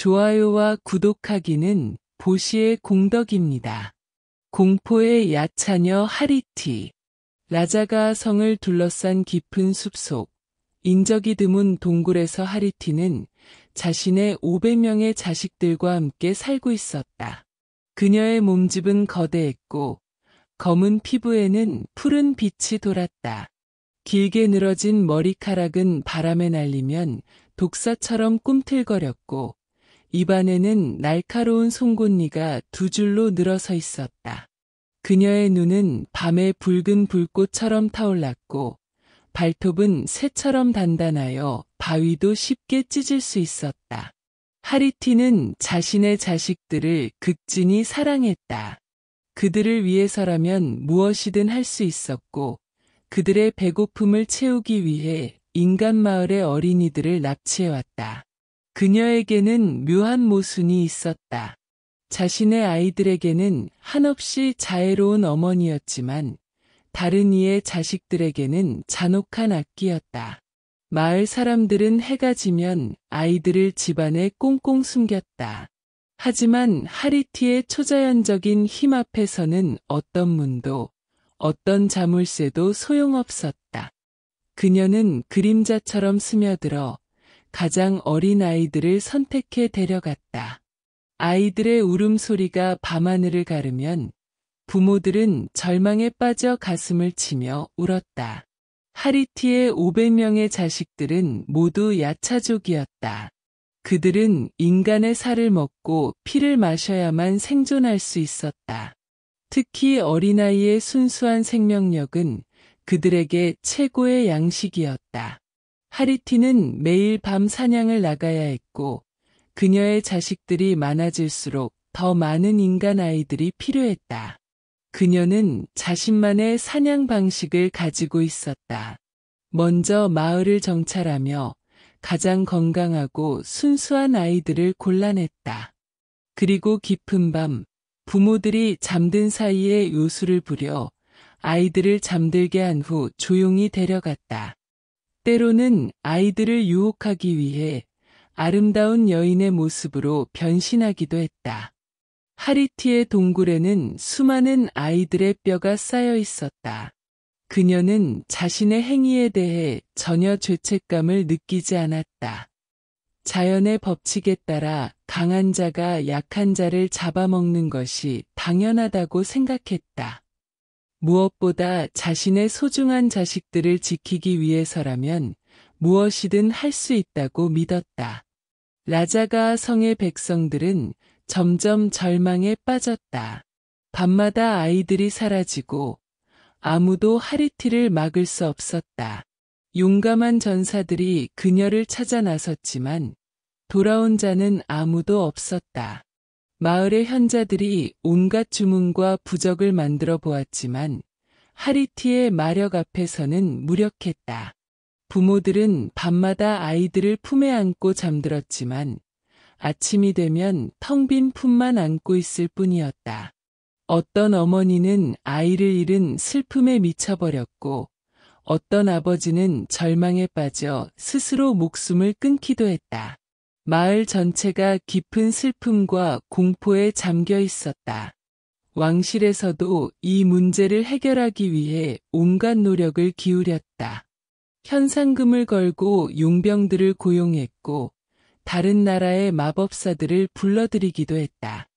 좋아요와 구독하기는 보시의 공덕입니다. 공포의 야차녀 하리티. 라자가 성을 둘러싼 깊은 숲속, 인적이 드문 동굴에서 하리티는 자신의 500명의 자식들과 함께 살고 있었다. 그녀의 몸집은 거대했고 검은 피부에는 푸른 빛이 돌았다. 길게 늘어진 머리카락은 바람에 날리면 독사처럼 꿈틀거렸고 입안에는 날카로운 송곳니가 두 줄로 늘어서 있었다. 그녀의 눈은 밤의 붉은 불꽃처럼 타올랐고 발톱은 쇠처럼 단단하여 바위도 쉽게 찢을 수 있었다. 하리티는 자신의 자식들을 극진히 사랑했다. 그들을 위해서라면 무엇이든 할 수 있었고 그들의 배고픔을 채우기 위해 인간 마을의 어린이들을 납치해왔다. 그녀에게는 묘한 모순이 있었다. 자신의 아이들에게는 한없이 자애로운 어머니였지만 다른 이의 자식들에게는 잔혹한 악귀였다. 마을 사람들은 해가 지면 아이들을 집안에 꽁꽁 숨겼다. 하지만 하리티의 초자연적인 힘 앞에서는 어떤 문도, 어떤 자물쇠도 소용없었다. 그녀는 그림자처럼 스며들어 가장 어린 아이들을 선택해 데려갔다. 아이들의 울음소리가 밤하늘을 가르면 부모들은 절망에 빠져 가슴을 치며 울었다. 하리티의 500명의 자식들은 모두 야차족이었다. 그들은 인간의 살을 먹고 피를 마셔야만 생존할 수 있었다. 특히 어린아이의 순수한 생명력은 그들에게 최고의 양식이었다. 하리티는 매일 밤 사냥을 나가야 했고 그녀의 자식들이 많아질수록 더 많은 인간 아이들이 필요했다. 그녀는 자신만의 사냥 방식을 가지고 있었다. 먼저 마을을 정찰하며 가장 건강하고 순수한 아이들을 골라냈다. 그리고 깊은 밤 부모들이 잠든 사이에 요술을 부려 아이들을 잠들게 한 후 조용히 데려갔다. 때로는 아이들을 유혹하기 위해 아름다운 여인의 모습으로 변신하기도 했다. 하리티의 동굴에는 수많은 아이들의 뼈가 쌓여 있었다. 그녀는 자신의 행위에 대해 전혀 죄책감을 느끼지 않았다. 자연의 법칙에 따라 강한 자가 약한 자를 잡아먹는 것이 당연하다고 생각했다. 무엇보다 자신의 소중한 자식들을 지키기 위해서라면 무엇이든 할 수 있다고 믿었다. 라자가 성의 백성들은 점점 절망에 빠졌다. 밤마다 아이들이 사라지고 아무도 하리티를 막을 수 없었다. 용감한 전사들이 그녀를 찾아 나섰지만 돌아온 자는 아무도 없었다. 마을의 현자들이 온갖 주문과 부적을 만들어 보았지만 하리티의 마력 앞에서는 무력했다. 부모들은 밤마다 아이들을 품에 안고 잠들었지만 아침이 되면 텅 빈 품만 안고 있을 뿐이었다. 어떤 어머니는 아이를 잃은 슬픔에 미쳐버렸고 어떤 아버지는 절망에 빠져 스스로 목숨을 끊기도 했다. 마을 전체가 깊은 슬픔과 공포에 잠겨 있었다. 왕실에서도 이 문제를 해결하기 위해 온갖 노력을 기울였다. 현상금을 걸고 용병들을 고용했고 다른 나라의 마법사들을 불러들이기도 했다.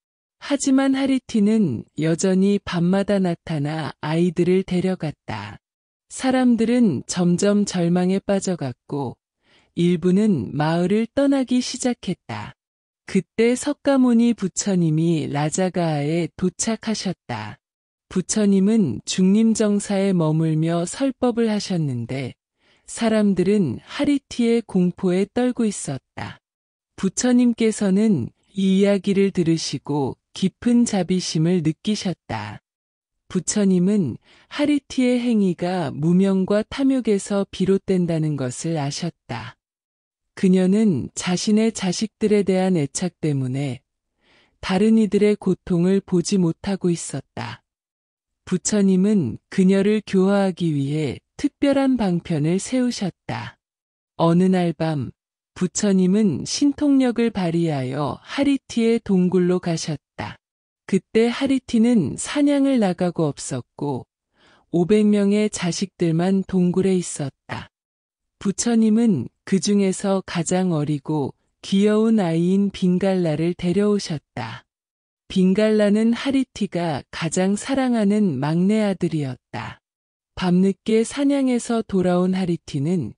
하지만 하리티는 여전히 밤마다 나타나 아이들을 데려갔다. 사람들은 점점 절망에 빠져갔고 일부는 마을을 떠나기 시작했다. 그때 석가모니 부처님이 라자가아에 도착하셨다. 부처님은 중림정사에 머물며 설법을 하셨는데 사람들은 하리티의 공포에 떨고 있었다. 부처님께서는 이 이야기를 들으시고 깊은 자비심을 느끼셨다. 부처님은 하리티의 행위가 무명과 탐욕에서 비롯된다는 것을 아셨다. 그녀는 자신의 자식들에 대한 애착 때문에 다른 이들의 고통을 보지 못하고 있었다. 부처님은 그녀를 교화하기 위해 특별한 방편을 세우셨다. 어느 날 밤 부처님은 신통력을 발휘하여 하리티의 동굴로 가셨다. 그때 하리티는 사냥을 나가고 없었고 500명의 자식들만 동굴에 있었다. 부처님은 그 중에서 가장 어리고 귀여운 아이인 빙갈라를 데려오셨다. 빙갈라는 하리티가 가장 사랑하는 막내 아들이었다. 밤늦게 사냥에서 돌아온 하리티는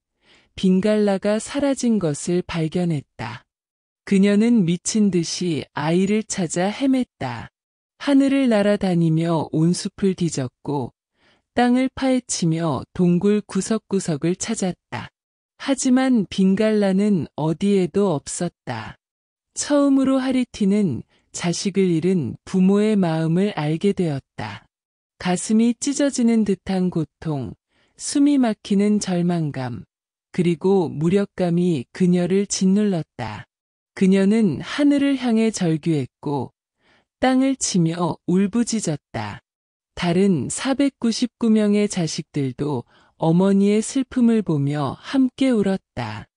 빙갈라가 사라진 것을 발견했다. 그녀는 미친 듯이 아이를 찾아 헤맸다. 하늘을 날아다니며 온 숲을 뒤졌고 땅을 파헤치며 동굴 구석구석을 찾았다. 하지만 빙갈라는 어디에도 없었다. 처음으로 하리티는 자식을 잃은 부모의 마음을 알게 되었다. 가슴이 찢어지는 듯한 고통, 숨이 막히는 절망감, 그리고 무력감이 그녀를 짓눌렀다. 그녀는 하늘을 향해 절규했고 땅을 치며 울부짖었다. 다른 499명의 자식들도 어머니의 슬픔을 보며 함께 울었다.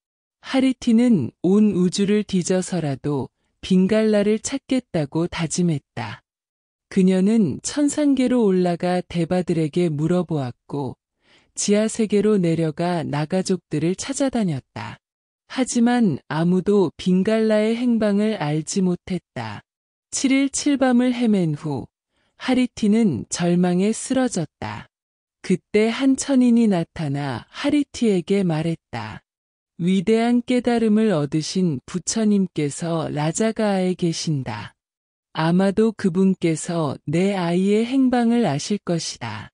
하리티는 온 우주를 뒤져서라도 빙갈라를 찾겠다고 다짐했다. 그녀는 천상계로 올라가 대바들에게 물어보았고 지하세계로 내려가 나가족들을 찾아다녔다. 하지만 아무도 빙갈라의 행방을 알지 못했다. 7일 7밤을 헤맨 후 하리티는 절망에 쓰러졌다. 그때 한 천인이 나타나 하리티에게 말했다. 위대한 깨달음을 얻으신 부처님께서 라자가아에 계신다. 아마도 그분께서 내 아이의 행방을 아실 것이다.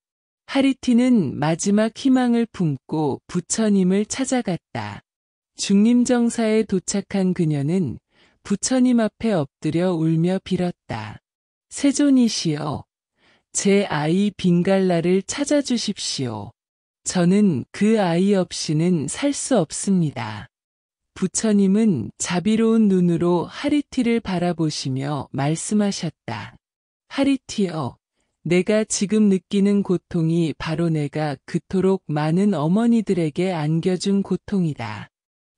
하리티는 마지막 희망을 품고 부처님을 찾아갔다. 중림정사에 도착한 그녀는 부처님 앞에 엎드려 울며 빌었다. 세존이시여, 제 아이 빙갈라를 찾아주십시오. 저는 그 아이 없이는 살 수 없습니다. 부처님은 자비로운 눈으로 하리티를 바라보시며 말씀하셨다. 하리티여, 내가 지금 느끼는 고통이 바로 내가 그토록 많은 어머니들에게 안겨준 고통이다.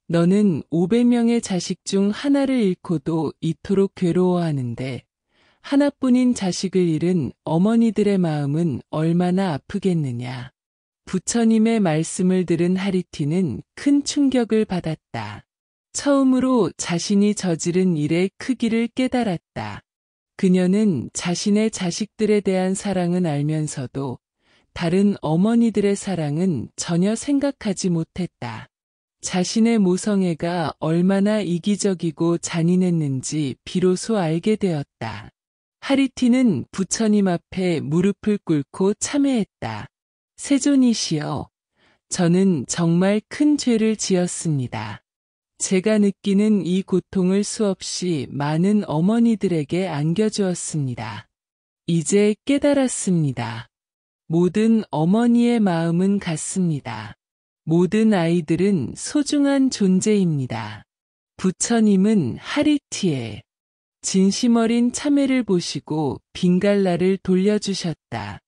너는 500명의 자식 중 하나를 잃고도 이토록 괴로워하는데 하나뿐인 자식을 잃은 어머니들의 마음은 얼마나 아프겠느냐. 부처님의 말씀을 들은 하리티는 큰 충격을 받았다. 처음으로 자신이 저지른 일의 크기를 깨달았다. 그녀는 자신의 자식들에 대한 사랑은 알면서도 다른 어머니들의 사랑은 전혀 생각하지 못했다. 자신의 모성애가 얼마나 이기적이고 잔인했는지 비로소 알게 되었다. 하리티는 부처님 앞에 무릎을 꿇고 참회했다. 세존이시여, 저는 정말 큰 죄를 지었습니다. 제가 느끼는 이 고통을 수없이 많은 어머니들에게 안겨주었습니다. 이제 깨달았습니다. 모든 어머니의 마음은 같습니다. 모든 아이들은 소중한 존재입니다. 부처님은 하리티의 진심 어린 참회를 보시고 빙갈라를 돌려주셨다.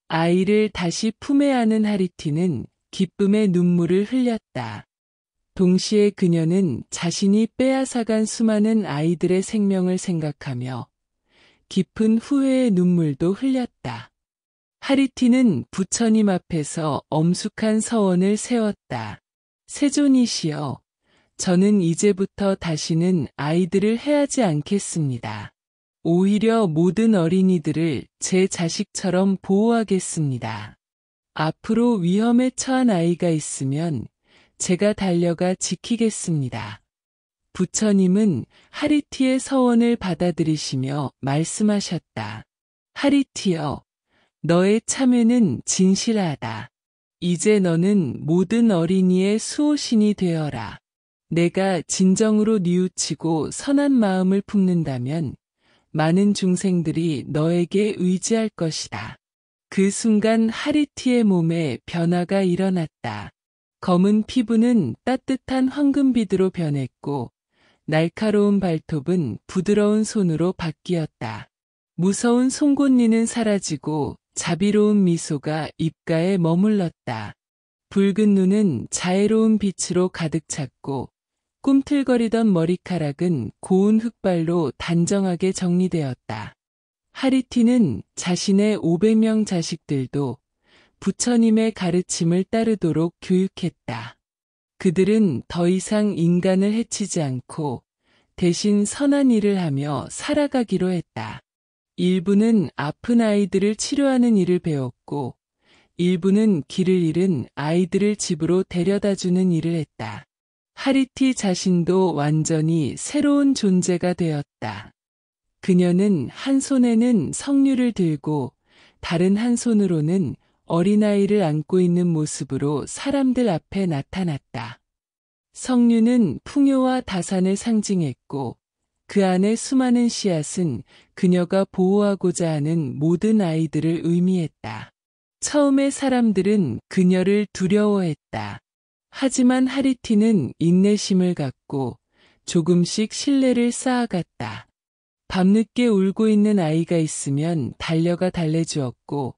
아이를 다시 품에 안은 하리티는 기쁨의 눈물을 흘렸다. 동시에 그녀는 자신이 빼앗아간 수많은 아이들의 생명을 생각하며 깊은 후회의 눈물도 흘렸다. 하리티는 부처님 앞에서 엄숙한 서원을 세웠다. 세존이시여, 저는 이제부터 다시는 아이들을 해하지 않겠습니다. 오히려 모든 어린이들을 제 자식처럼 보호하겠습니다. 앞으로 위험에 처한 아이가 있으면 제가 달려가 지키겠습니다. 부처님은 하리티의 서원을 받아들이시며 말씀하셨다. 하리티여, 너의 참회는 진실하다. 이제 너는 모든 어린이의 수호신이 되어라. 내가 진정으로 뉘우치고 선한 마음을 품는다면 많은 중생들이 너에게 의지할 것이다. 그 순간 하리티의 몸에 변화가 일어났다. 검은 피부는 따뜻한 황금빛으로 변했고 날카로운 발톱은 부드러운 손으로 바뀌었다. 무서운 송곳니는 사라지고 자비로운 미소가 입가에 머물렀다. 붉은 눈은 자애로운 빛으로 가득 찼고 꿈틀거리던 머리카락은 고운 흑발로 단정하게 정리되었다. 하리티는 자신의 500명 자식들도 부처님의 가르침을 따르도록 교육했다. 그들은 더 이상 인간을 해치지 않고 대신 선한 일을 하며 살아가기로 했다. 일부는 아픈 아이들을 치료하는 일을 배웠고, 일부는 길을 잃은 아이들을 집으로 데려다주는 일을 했다. 하리티 자신도 완전히 새로운 존재가 되었다. 그녀는 한 손에는 석류를 들고 다른 한 손으로는 어린아이를 안고 있는 모습으로 사람들 앞에 나타났다. 석류는 풍요와 다산을 상징했고 그 안에 수많은 씨앗은 그녀가 보호하고자 하는 모든 아이들을 의미했다. 처음에 사람들은 그녀를 두려워했다. 하지만 하리티는 인내심을 갖고 조금씩 신뢰를 쌓아갔다. 밤늦게 울고 있는 아이가 있으면 달려가 달래주었고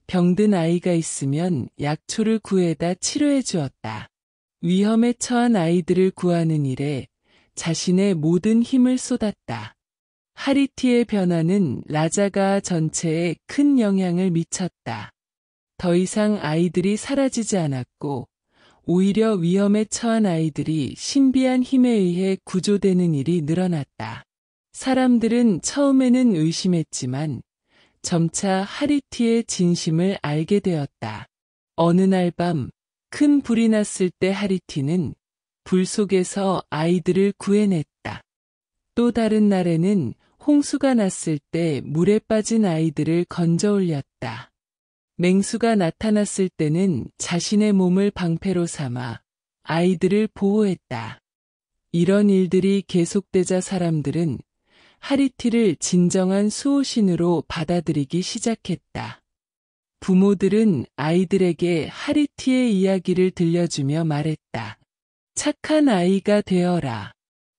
병든 아이가 있으면 약초를 구해다 치료해 주었다. 위험에 처한 아이들을 구하는 일에 자신의 모든 힘을 쏟았다. 하리티의 변화는 라자가 전체에 큰 영향을 미쳤다. 더 이상 아이들이 사라지지 않았고 오히려 위험에 처한 아이들이 신비한 힘에 의해 구조되는 일이 늘어났다. 사람들은 처음에는 의심했지만 점차 하리티의 진심을 알게 되었다. 어느 날 밤 큰 불이 났을 때 하리티는 불 속에서 아이들을 구해냈다. 또 다른 날에는 홍수가 났을 때 물에 빠진 아이들을 건져 올렸다. 맹수가 나타났을 때는 자신의 몸을 방패로 삼아 아이들을 보호했다. 이런 일들이 계속되자 사람들은 하리티를 진정한 수호신으로 받아들이기 시작했다. 부모들은 아이들에게 하리티의 이야기를 들려주며 말했다. 착한 아이가 되어라.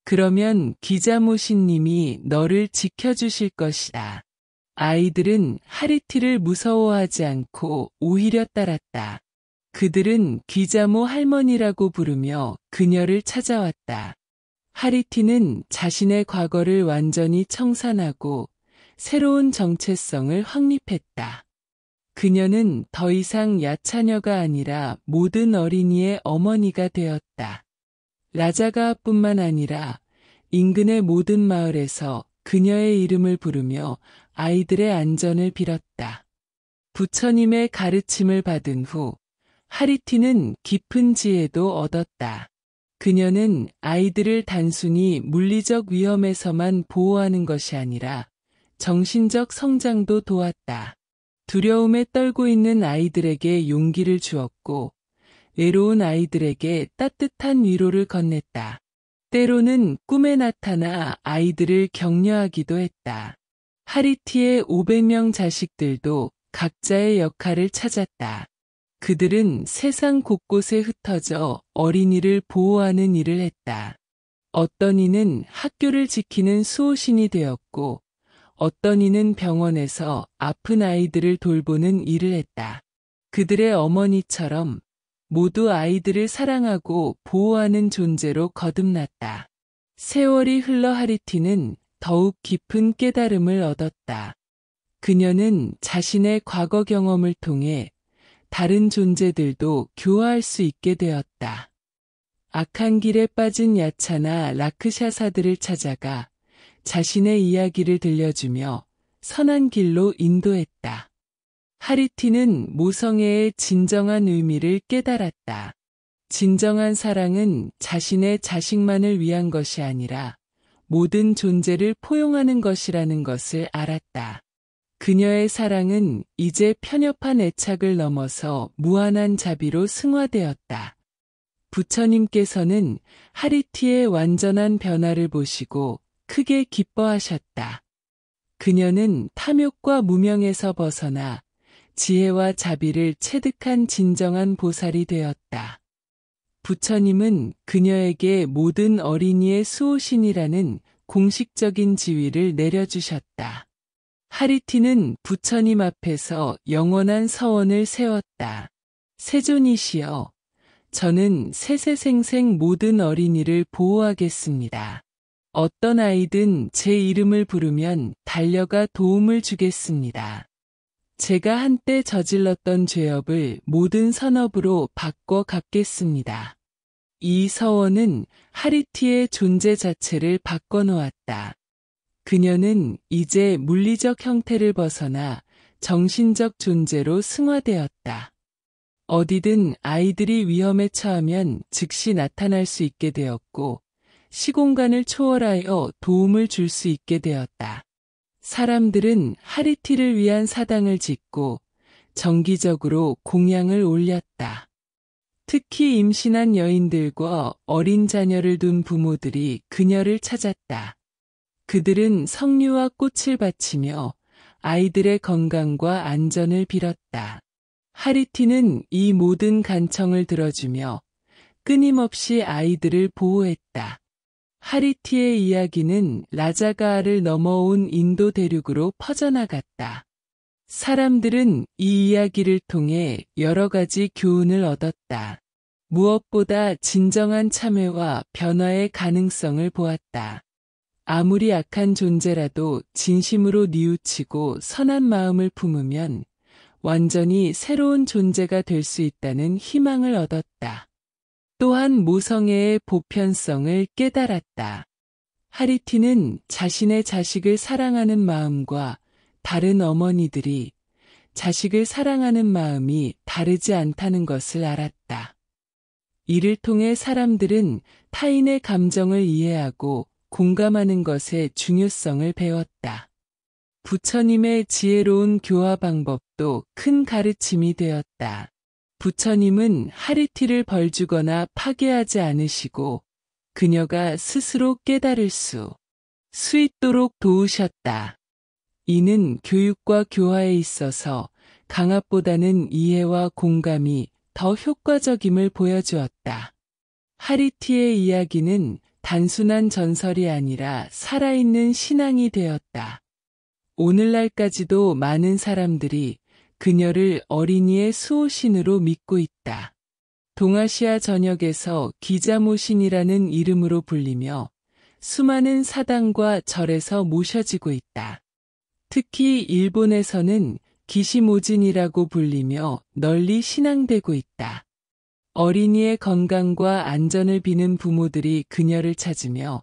그러면 기자모신님이 너를 지켜주실 것이다. 아이들은 하리티를 무서워하지 않고 오히려 따랐다. 그들은 귀자모 할머니라고 부르며 그녀를 찾아왔다. 하리티는 자신의 과거를 완전히 청산하고 새로운 정체성을 확립했다. 그녀는 더 이상 야차녀가 아니라 모든 어린이의 어머니가 되었다. 라자가뿐만 아니라 인근의 모든 마을에서 그녀의 이름을 부르며 아이들의 안전을 빌었다. 부처님의 가르침을 받은 후 하리티는 깊은 지혜도 얻었다. 그녀는 아이들을 단순히 물리적 위험에서만 보호하는 것이 아니라 정신적 성장도 도왔다. 두려움에 떨고 있는 아이들에게 용기를 주었고 외로운 아이들에게 따뜻한 위로를 건넸다. 때로는 꿈에 나타나 아이들을 격려하기도 했다. 하리티의 500명 자식들도 각자의 역할을 찾았다. 그들은 세상 곳곳에 흩어져 어린이를 보호하는 일을 했다. 어떤 이는 학교를 지키는 수호신이 되었고 어떤 이는 병원에서 아픈 아이들을 돌보는 일을 했다. 그들의 어머니처럼 모두 아이들을 사랑하고 보호하는 존재로 거듭났다. 세월이 흘러 하리티는 더욱 깊은 깨달음을 얻었다. 그녀는 자신의 과거 경험을 통해 다른 존재들도 교화할 수 있게 되었다. 악한 길에 빠진 야차나 라크샤사들을 찾아가 자신의 이야기를 들려주며 선한 길로 인도했다. 하리티는 모성애의 진정한 의미를 깨달았다. 진정한 사랑은 자신의 자식만을 위한 것이 아니라 모든 존재를 포용하는 것이라는 것을 알았다. 그녀의 사랑은 이제 편협한 애착을 넘어서 무한한 자비로 승화되었다. 부처님께서는 하리티의 완전한 변화를 보시고 크게 기뻐하셨다. 그녀는 탐욕과 무명에서 벗어나 지혜와 자비를 체득한 진정한 보살이 되었다. 부처님은 그녀에게 모든 어린이의 수호신이라는 공식적인 지위를 내려주셨다. 하리티는 부처님 앞에서 영원한 서원을 세웠다. 세존이시여, 저는 세세생생 모든 어린이를 보호하겠습니다. 어떤 아이든 제 이름을 부르면 달려가 도움을 주겠습니다. 제가 한때 저질렀던 죄업을 모든 선업으로 바꿔 갚겠습니다. 이 서원은 하리티의 존재 자체를 바꿔놓았다. 그녀는 이제 물리적 형태를 벗어나 정신적 존재로 승화되었다. 어디든 아이들이 위험에 처하면 즉시 나타날 수 있게 되었고, 시공간을 초월하여 도움을 줄 수 있게 되었다. 사람들은 하리티를 위한 사당을 짓고 정기적으로 공양을 올렸다. 특히 임신한 여인들과 어린 자녀를 둔 부모들이 그녀를 찾았다. 그들은 석류와 꽃을 바치며 아이들의 건강과 안전을 빌었다. 하리티는 이 모든 간청을 들어주며 끊임없이 아이들을 보호했다. 하리티의 이야기는 라자가아를 넘어온 인도 대륙으로 퍼져나갔다. 사람들은 이 이야기를 통해 여러 가지 교훈을 얻었다. 무엇보다 진정한 참회와 변화의 가능성을 보았다. 아무리 악한 존재라도 진심으로 뉘우치고 선한 마음을 품으면 완전히 새로운 존재가 될 수 있다는 희망을 얻었다. 또한 모성애의 보편성을 깨달았다. 하리티는 자신의 자식을 사랑하는 마음과 다른 어머니들이 자식을 사랑하는 마음이 다르지 않다는 것을 알았다. 이를 통해 사람들은 타인의 감정을 이해하고 공감하는 것의 중요성을 배웠다. 부처님의 지혜로운 교화 방법도 큰 가르침이 되었다. 부처님은 하리티를 벌주거나 파괴하지 않으시고 그녀가 스스로 깨달을 수 있도록 도우셨다. 이는 교육과 교화에 있어서 강압보다는 이해와 공감이 더 효과적임을 보여주었다. 하리티의 이야기는 단순한 전설이 아니라 살아있는 신앙이 되었다. 오늘날까지도 많은 사람들이 그녀를 어린이의 수호신으로 믿고 있다. 동아시아 전역에서 기자모신이라는 이름으로 불리며 수많은 사당과 절에서 모셔지고 있다. 특히 일본에서는 기시모진이라고 불리며 널리 신앙되고 있다. 어린이의 건강과 안전을 비는 부모들이 그녀를 찾으며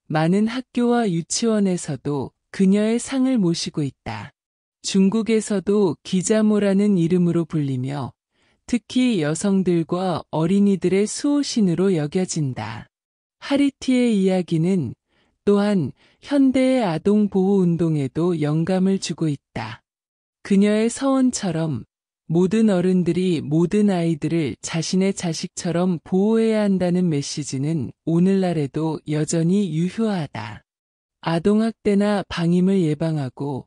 많은 학교와 유치원에서도 그녀의 상을 모시고 있다. 중국에서도 기자모라는 이름으로 불리며 특히 여성들과 어린이들의 수호신으로 여겨진다. 하리티의 이야기는 또한 현대의 아동보호운동에도 영감을 주고 있다. 그녀의 서원처럼 모든 어른들이 모든 아이들을 자신의 자식처럼 보호해야 한다는 메시지는 오늘날에도 여전히 유효하다. 아동학대나 방임을 예방하고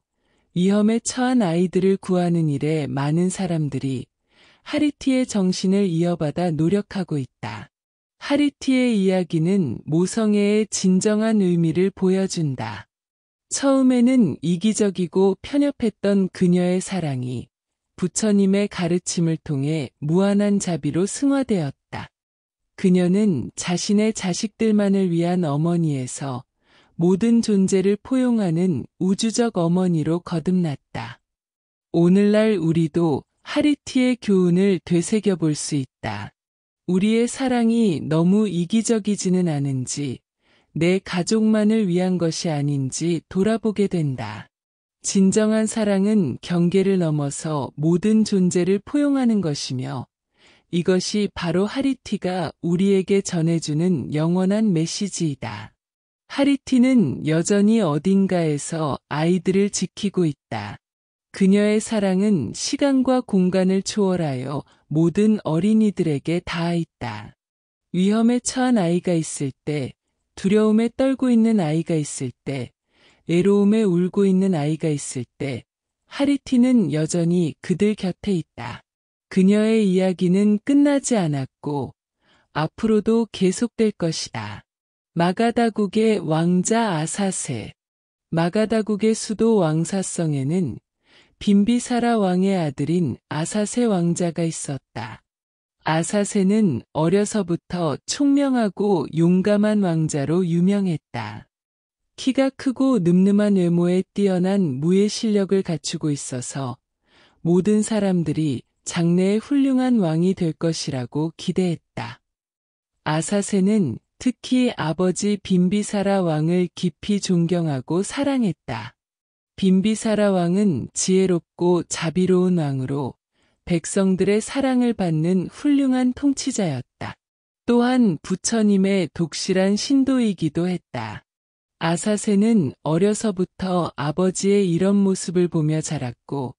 위험에 처한 아이들을 구하는 일에 많은 사람들이 하리티의 정신을 이어받아 노력하고 있다. 하리티의 이야기는 모성애의 진정한 의미를 보여준다. 처음에는 이기적이고 편협했던 그녀의 사랑이 부처님의 가르침을 통해 무한한 자비로 승화되었다. 그녀는 자신의 자식들만을 위한 어머니에서 모든 존재를 포용하는 우주적 어머니로 거듭났다. 오늘날 우리도 하리티의 교훈을 되새겨볼 수 있다. 우리의 사랑이 너무 이기적이지는 않은지, 내 가족만을 위한 것이 아닌지 돌아보게 된다. 진정한 사랑은 경계를 넘어서 모든 존재를 포용하는 것이며, 이것이 바로 하리티가 우리에게 전해주는 영원한 메시지이다. 하리티는 여전히 어딘가에서 아이들을 지키고 있다. 그녀의 사랑은 시간과 공간을 초월하여 모든 어린이들에게 닿아 있다. 위험에 처한 아이가 있을 때, 두려움에 떨고 있는 아이가 있을 때, 외로움에 울고 있는 아이가 있을 때, 하리티는 여전히 그들 곁에 있다. 그녀의 이야기는 끝나지 않았고, 앞으로도 계속될 것이다. 마가다국의 왕자 아사세. 마가다국의 수도 왕사성에는 빈비사라 왕의 아들인 아사세 왕자가 있었다. 아사세는 어려서부터 총명하고 용감한 왕자로 유명했다. 키가 크고 늠름한 외모에 뛰어난 무예 실력을 갖추고 있어서 모든 사람들이 장래에 훌륭한 왕이 될 것이라고 기대했다. 아사세는 특히 아버지 빈비사라 왕을 깊이 존경하고 사랑했다. 빈비사라 왕은 지혜롭고 자비로운 왕으로 백성들의 사랑을 받는 훌륭한 통치자였다. 또한 부처님의 독실한 신도이기도 했다. 아사세는 어려서부터 아버지의 이런 모습을 보며 자랐고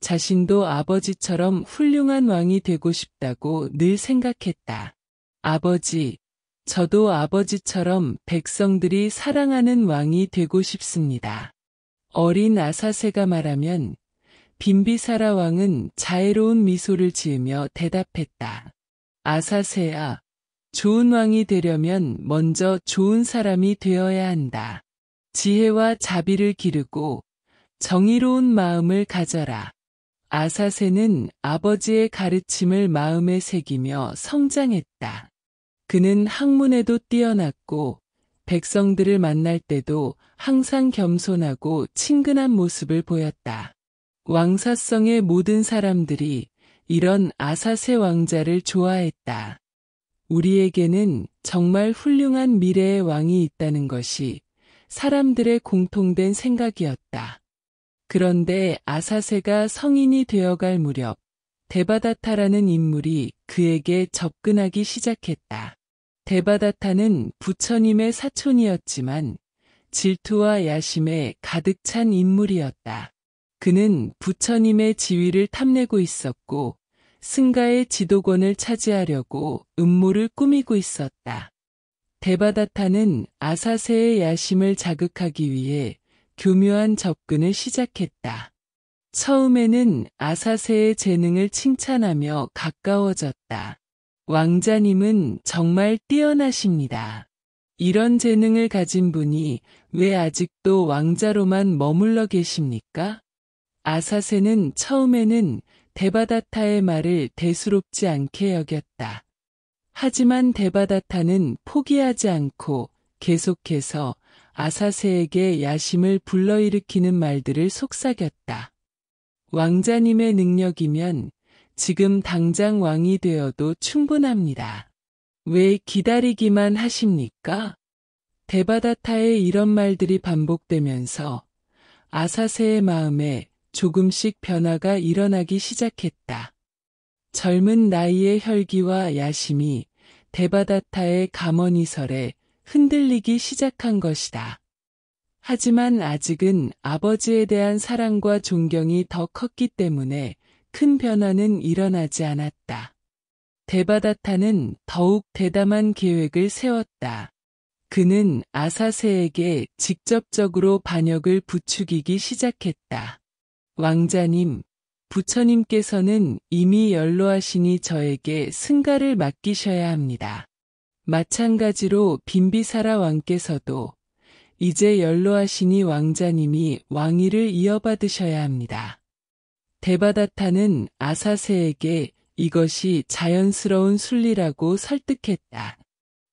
자신도 아버지처럼 훌륭한 왕이 되고 싶다고 늘 생각했다. 아버지, 저도 아버지처럼 백성들이 사랑하는 왕이 되고 싶습니다. 어린 아사세가 말하면 빈비사라 왕은 자애로운 미소를 지으며 대답했다. 아사세야, 좋은 왕이 되려면 먼저 좋은 사람이 되어야 한다. 지혜와 자비를 기르고 정의로운 마음을 가져라. 아사세는 아버지의 가르침을 마음에 새기며 성장했다. 그는 학문에도 뛰어났고 백성들을 만날 때도 항상 겸손하고 친근한 모습을 보였다. 왕사성의 모든 사람들이 이런 아사세 왕자를 좋아했다. 우리에게는 정말 훌륭한 미래의 왕이 있다는 것이 사람들의 공통된 생각이었다. 그런데 아사세가 성인이 되어갈 무렵 데바다타라는 인물이 그에게 접근하기 시작했다. 데바다타는 부처님의 사촌이었지만 질투와 야심에 가득 찬 인물이었다. 그는 부처님의 지위를 탐내고 있었고 승가의 지도권을 차지하려고 음모를 꾸미고 있었다. 데바다타는 아사세의 야심을 자극하기 위해 교묘한 접근을 시작했다. 처음에는 아사세의 재능을 칭찬하며 가까워졌다. 왕자님은 정말 뛰어나십니다. 이런 재능을 가진 분이 왜 아직도 왕자로만 머물러 계십니까? 아사세는 처음에는 데바다타의 말을 대수롭지 않게 여겼다. 하지만 데바다타는 포기하지 않고 계속해서 아사세에게 야심을 불러일으키는 말들을 속삭였다. 왕자님의 능력이면 지금 당장 왕이 되어도 충분합니다. 왜 기다리기만 하십니까? 데바다타의 이런 말들이 반복되면서 아사세의 마음에 조금씩 변화가 일어나기 시작했다. 젊은 나이의 혈기와 야심이 데바다타의 가머니설에 흔들리기 시작한 것이다. 하지만 아직은 아버지에 대한 사랑과 존경이 더 컸기 때문에 큰 변화는 일어나지 않았다. 데바다타는 더욱 대담한 계획을 세웠다. 그는 아사세에게 직접적으로 반역을 부추기기 시작했다. 왕자님, 부처님께서는 이미 연로하시니 저에게 승가를 맡기셔야 합니다. 마찬가지로 빈비사라 왕께서도 이제 연로하시니 왕자님이 왕위를 이어받으셔야 합니다. 데바다타는 아사세에게 이것이 자연스러운 순리라고 설득했다.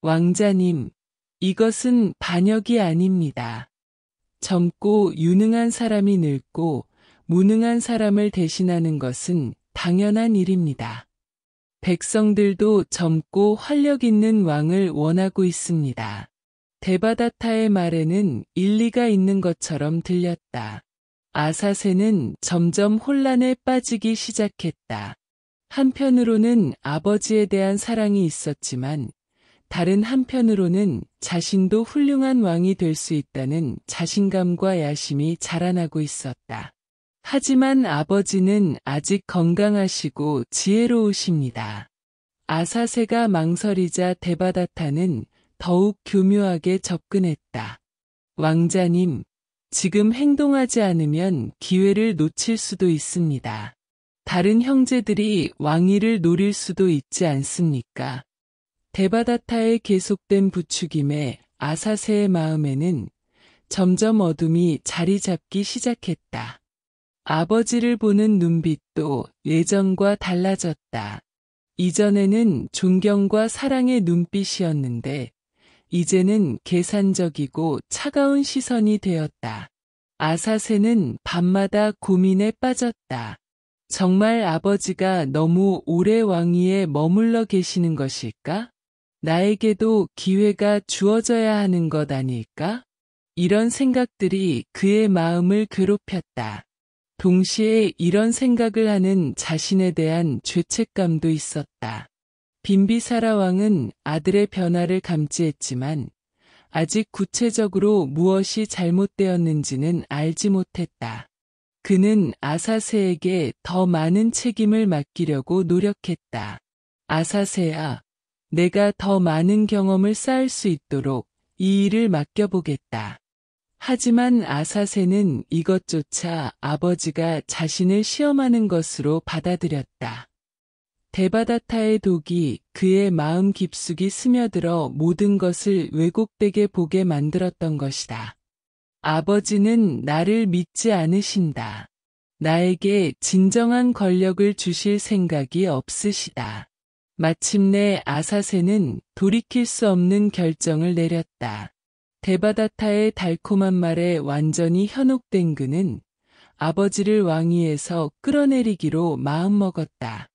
왕자님, 이것은 반역이 아닙니다. 젊고 유능한 사람이 늙고 무능한 사람을 대신하는 것은 당연한 일입니다. 백성들도 젊고 활력 있는 왕을 원하고 있습니다. 데바다타의 말에는 일리가 있는 것처럼 들렸다. 아사세는 점점 혼란에 빠지기 시작했다. 한편으로는 아버지에 대한 사랑이 있었지만 다른 한편으로는 자신도 훌륭한 왕이 될 수 있다는 자신감과 야심이 자라나고 있었다. 하지만 아버지는 아직 건강하시고 지혜로우십니다. 아사세가 망설이자 데바다타는 더욱 교묘하게 접근했다. 왕자님, 지금 행동하지 않으면 기회를 놓칠 수도 있습니다. 다른 형제들이 왕위를 노릴 수도 있지 않습니까? 데바다타의 계속된 부추김에 아사세의 마음에는 점점 어둠이 자리 잡기 시작했다. 아버지를 보는 눈빛도 예전과 달라졌다. 이전에는 존경과 사랑의 눈빛이었는데 이제는 계산적이고 차가운 시선이 되었다. 아사새는 밤마다 고민에 빠졌다. 정말 아버지가 너무 오래 왕위에 머물러 계시는 것일까? 나에게도 기회가 주어져야 하는 것 아닐까? 이런 생각들이 그의 마음을 괴롭혔다. 동시에 이런 생각을 하는 자신에 대한 죄책감도 있었다. 빈비사라 왕은 아들의 변화를 감지했지만 아직 구체적으로 무엇이 잘못되었는지는 알지 못했다. 그는 아사새에게 더 많은 책임을 맡기려고 노력했다. 아사새야, 내가 더 많은 경험을 쌓을 수 있도록 이 일을 맡겨보겠다. 하지만 아사새는 이것조차 아버지가 자신을 시험하는 것으로 받아들였다. 데바다타의 독이 그의 마음 깊숙이 스며들어 모든 것을 왜곡되게 보게 만들었던 것이다. 아버지는 나를 믿지 않으신다. 나에게 진정한 권력을 주실 생각이 없으시다. 마침내 아사새는 돌이킬 수 없는 결정을 내렸다. 데바다타의 달콤한 말에 완전히 현혹된 그는 아버지를 왕위에서 끌어내리기로 마음먹었다.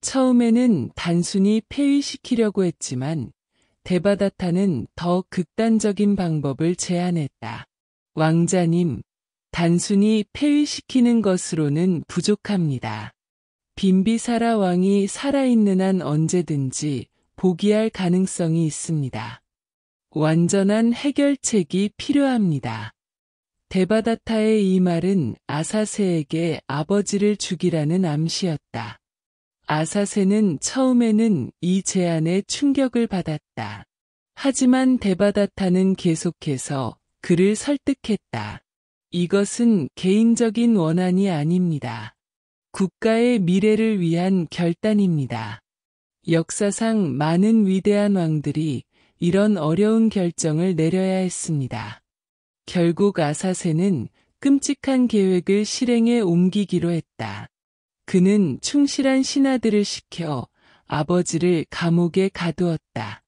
처음에는 단순히 폐위시키려고 했지만 데바다타는 더 극단적인 방법을 제안했다. 왕자님, 단순히 폐위시키는 것으로는 부족합니다. 빈비사라 왕이 살아있는 한 언제든지 복위할 가능성이 있습니다. 완전한 해결책이 필요합니다. 데바다타의 이 말은 아사새에게 아버지를 죽이라는 암시였다. 아사새는 처음에는 이 제안에 충격을 받았다. 하지만 데바다타는 계속해서 그를 설득했다. 이것은 개인적인 원한이 아닙니다. 국가의 미래를 위한 결단입니다. 역사상 많은 위대한 왕들이 이런 어려운 결정을 내려야 했습니다. 결국 아사새는 끔찍한 계획을 실행에 옮기기로 했다. 그는 충실한 신하들을 시켜 아버지를 감옥에 가두었다.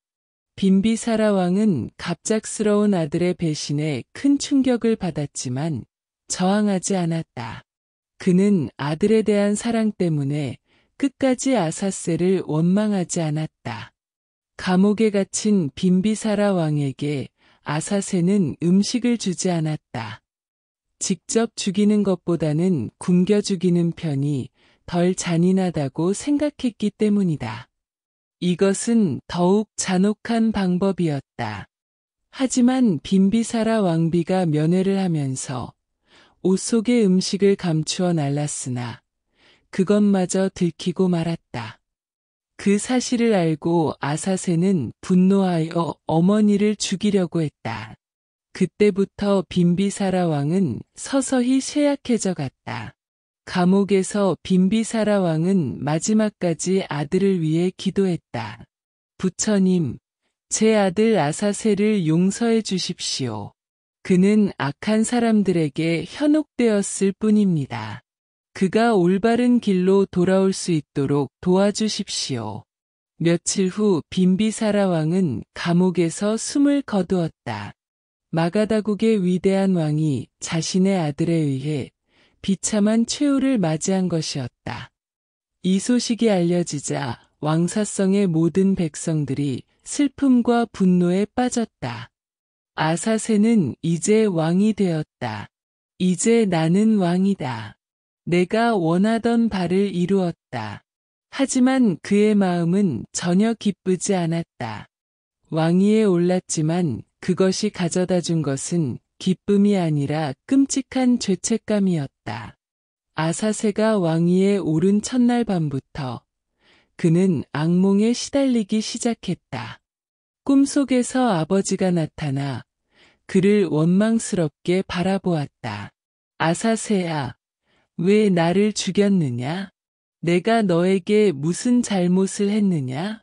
빈비사라 왕은 갑작스러운 아들의 배신에 큰 충격을 받았지만 저항하지 않았다. 그는 아들에 대한 사랑 때문에 끝까지 아사새를 원망하지 않았다. 감옥에 갇힌 빈비사라 왕에게 아사새는 음식을 주지 않았다. 직접 죽이는 것보다는 굶겨 죽이는 편이 덜 잔인하다고 생각했기 때문이다. 이것은 더욱 잔혹한 방법이었다. 하지만 빈비사라 왕비가 면회를 하면서 옷 속의 음식을 감추어 날랐으나 그것마저 들키고 말았다. 그 사실을 알고 아사새는 분노하여 어머니를 죽이려고 했다. 그때부터 빈비사라 왕은 서서히 쇠약해져 갔다. 감옥에서 빈비사라 왕은 마지막까지 아들을 위해 기도했다. 부처님, 제 아들 아사새를 용서해 주십시오. 그는 악한 사람들에게 현혹되었을 뿐입니다. 그가 올바른 길로 돌아올 수 있도록 도와주십시오. 며칠 후 빈비사라 왕은 감옥에서 숨을 거두었다. 마가다국의 위대한 왕이 자신의 아들에 의해 비참한 최후를 맞이한 것이었다. 이 소식이 알려지자 왕사성의 모든 백성들이 슬픔과 분노에 빠졌다. 아사새는 이제 왕이 되었다. 이제 나는 왕이다. 내가 원하던 바를 이루었다. 하지만 그의 마음은 전혀 기쁘지 않았다. 왕위에 올랐지만 그것이 가져다 준 것은 기쁨이 아니라 끔찍한 죄책감이었다. 아사새가 왕위에 오른 첫날 밤부터 그는 악몽에 시달리기 시작했다. 꿈속에서 아버지가 나타나 그를 원망스럽게 바라보았다. 아사새야, 왜 나를 죽였느냐? 내가 너에게 무슨 잘못을 했느냐?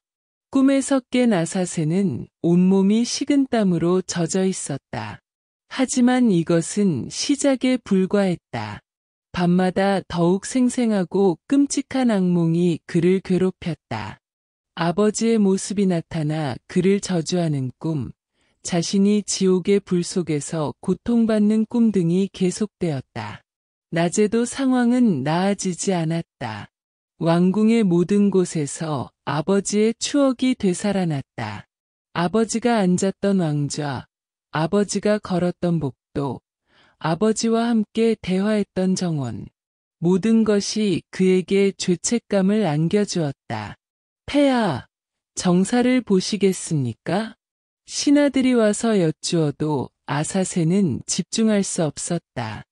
꿈에서 깬 아사새는 온몸이 식은땀으로 젖어 있었다. 하지만 이것은 시작에 불과했다. 밤마다 더욱 생생하고 끔찍한 악몽이 그를 괴롭혔다. 아버지의 모습이 나타나 그를 저주하는 꿈, 자신이 지옥의 불 속에서 고통받는 꿈 등이 계속되었다. 낮에도 상황은 나아지지 않았다. 왕궁의 모든 곳에서 아버지의 추억이 되살아났다. 아버지가 앉았던 왕좌, 아버지가 걸었던 복도, 아버지와 함께 대화했던 정원. 모든 것이 그에게 죄책감을 안겨주었다. 폐하, 정사를 보시겠습니까? 신하들이 와서 여쭈어도 아사새는 집중할 수 없었다.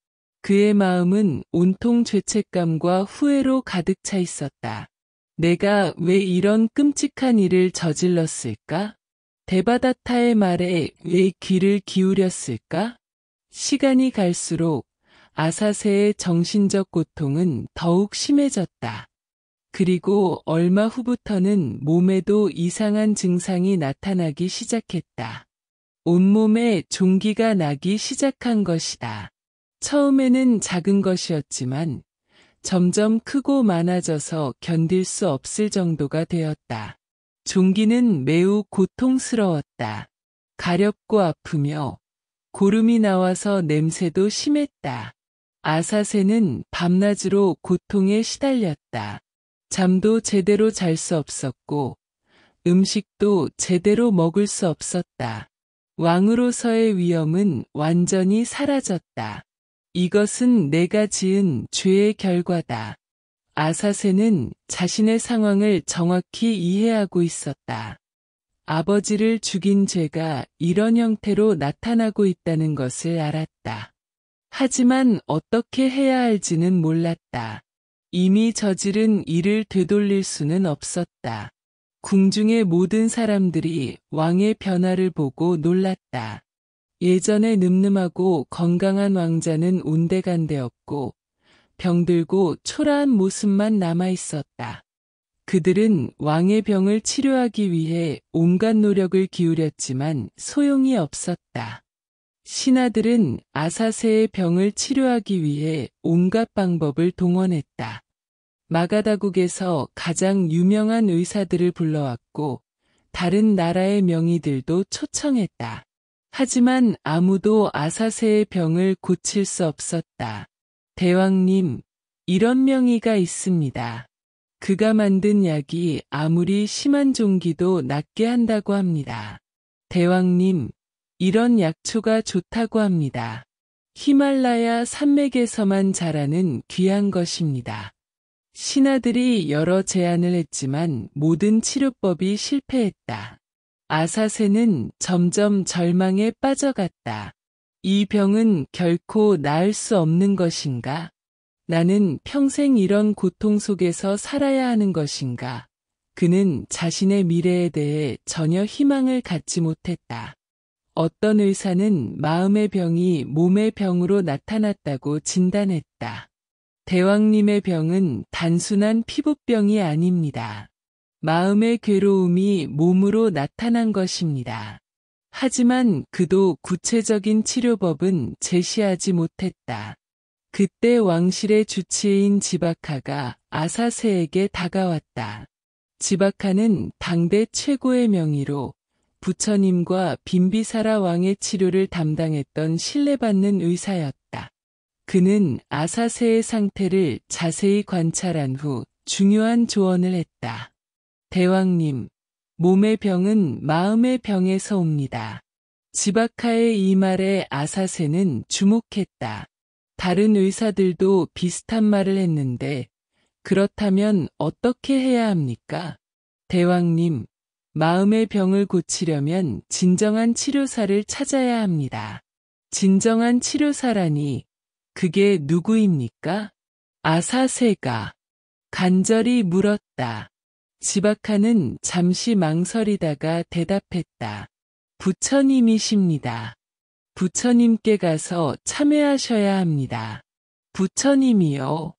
그의 마음은 온통 죄책감과 후회로 가득 차 있었다. 내가 왜 이런 끔찍한 일을 저질렀을까? 데바다타의 말에 왜 귀를 기울였을까? 시간이 갈수록 아사새의 정신적 고통은 더욱 심해졌다. 그리고 얼마 후부터는 몸에도 이상한 증상이 나타나기 시작했다. 온몸에 종기가 나기 시작한 것이다. 처음에는 작은 것이었지만 점점 크고 많아져서 견딜 수 없을 정도가 되었다. 종기는 매우 고통스러웠다. 가렵고 아프며 고름이 나와서 냄새도 심했다. 아사새는 밤낮으로 고통에 시달렸다. 잠도 제대로 잘 수 없었고 음식도 제대로 먹을 수 없었다. 왕으로서의 위엄은 완전히 사라졌다. 이것은 내가 지은 죄의 결과다. 아사새는 자신의 상황을 정확히 이해하고 있었다. 아버지를 죽인 죄가 이런 형태로 나타나고 있다는 것을 알았다. 하지만 어떻게 해야 할지는 몰랐다. 이미 저지른 일을 되돌릴 수는 없었다. 궁중의 모든 사람들이 왕의 변화를 보고 놀랐다. 예전에 늠름하고 건강한 왕자는 온데간데없고 병들고 초라한 모습만 남아있었다. 그들은 왕의 병을 치료하기 위해 온갖 노력을 기울였지만 소용이 없었다. 신하들은 아사새의 병을 치료하기 위해 온갖 방법을 동원했다. 마가다국에서 가장 유명한 의사들을 불러왔고 다른 나라의 명의들도 초청했다. 하지만 아무도 아사새의 병을 고칠 수 없었다. 대왕님, 이런 명의가 있습니다. 그가 만든 약이 아무리 심한 종기도 낫게 한다고 합니다. 대왕님, 이런 약초가 좋다고 합니다. 히말라야 산맥에서만 자라는 귀한 것입니다. 신하들이 여러 제안을 했지만 모든 치료법이 실패했다. 아사새는 점점 절망에 빠져갔다. 이 병은 결코 나을 수 없는 것인가? 나는 평생 이런 고통 속에서 살아야 하는 것인가? 그는 자신의 미래에 대해 전혀 희망을 갖지 못했다. 어떤 의사는 마음의 병이 몸의 병으로 나타났다고 진단했다. 대왕님의 병은 단순한 피부병이 아닙니다. 마음의 괴로움이 몸으로 나타난 것입니다. 하지만 그도 구체적인 치료법은 제시하지 못했다. 그때 왕실의 주치의인 지바카가 아사새에게 다가왔다. 지바카는 당대 최고의 명의로 부처님과 빈비사라 왕의 치료를 담당했던 신뢰받는 의사였다. 그는 아사새의 상태를 자세히 관찰한 후 중요한 조언을 했다. 대왕님, 몸의 병은 마음의 병에서 옵니다. 지바카의 이 말에 아사새는 주목했다. 다른 의사들도 비슷한 말을 했는데 그렇다면 어떻게 해야 합니까? 대왕님, 마음의 병을 고치려면 진정한 치료사를 찾아야 합니다. 진정한 치료사라니 그게 누구입니까? 아사새가 간절히 물었다. 지바카는 잠시 망설이다가 대답했다. 부처님이십니다. 부처님께 가서 참회하셔야 합니다. 부처님이요?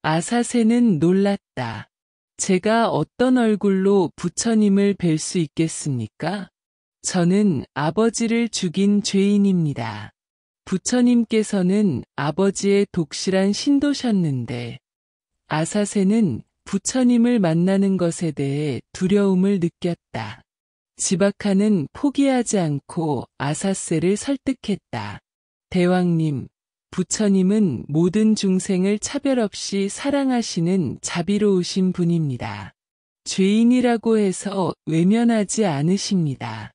아사새는 놀랐다. 제가 어떤 얼굴로 부처님을 뵐 수 있겠습니까? 저는 아버지를 죽인 죄인입니다. 부처님께서는 아버지의 독실한 신도셨는데 아사새는 부처님을 만나는 것에 대해 두려움을 느꼈다. 지바카는 포기하지 않고 아사세를 설득했다. 대왕님, 부처님은 모든 중생을 차별 없이 사랑하시는 자비로우신 분입니다. 죄인이라고 해서 외면하지 않으십니다.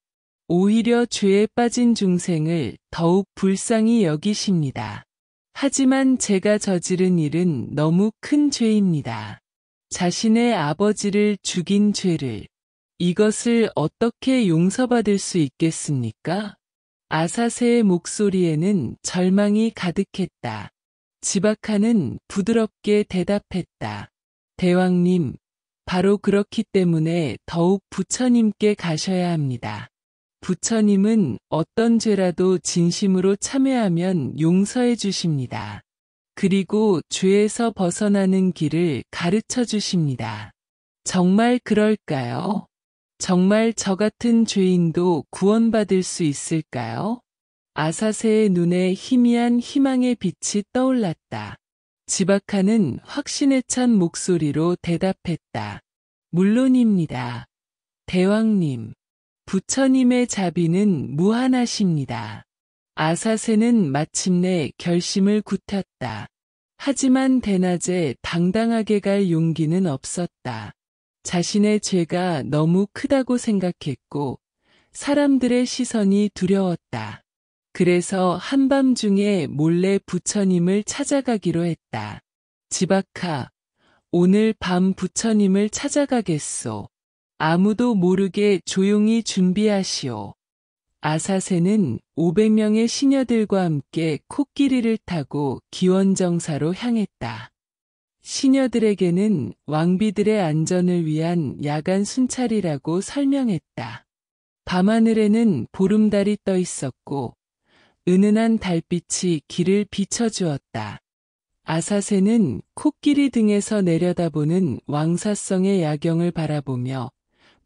오히려 죄에 빠진 중생을 더욱 불쌍히 여기십니다. 하지만 제가 저지른 일은 너무 큰 죄입니다. 자신의 아버지를 죽인 죄를, 이것을 어떻게 용서받을 수 있겠습니까? 아사세의 목소리에는 절망이 가득했다. 지바카는 부드럽게 대답했다. 대왕님, 바로 그렇기 때문에 더욱 부처님께 가셔야 합니다. 부처님은 어떤 죄라도 진심으로 참회하면 용서해 주십니다. 그리고 죄에서 벗어나는 길을 가르쳐 주십니다. 정말 그럴까요? 정말 저 같은 죄인도 구원받을 수 있을까요? 아사세의 눈에 희미한 희망의 빛이 떠올랐다. 지바카는 확신에 찬 목소리로 대답했다. 물론입니다. 대왕님, 부처님의 자비는 무한하십니다. 아사세는 마침내 결심을 굳혔다. 하지만 대낮에 당당하게 갈 용기는 없었다. 자신의 죄가 너무 크다고 생각했고 사람들의 시선이 두려웠다. 그래서 한밤중에 몰래 부처님을 찾아가기로 했다. 지바카, 오늘 밤 부처님을 찾아가겠소. 아무도 모르게 조용히 준비하시오. 아사세는 500명의 시녀들과 함께 코끼리를 타고 기원정사로 향했다. 시녀들에게는 왕비들의 안전을 위한 야간 순찰이라고 설명했다. 밤하늘에는 보름달이 떠 있었고 은은한 달빛이 길을 비춰주었다. 아사세는 코끼리 등에서 내려다보는 왕사성의 야경을 바라보며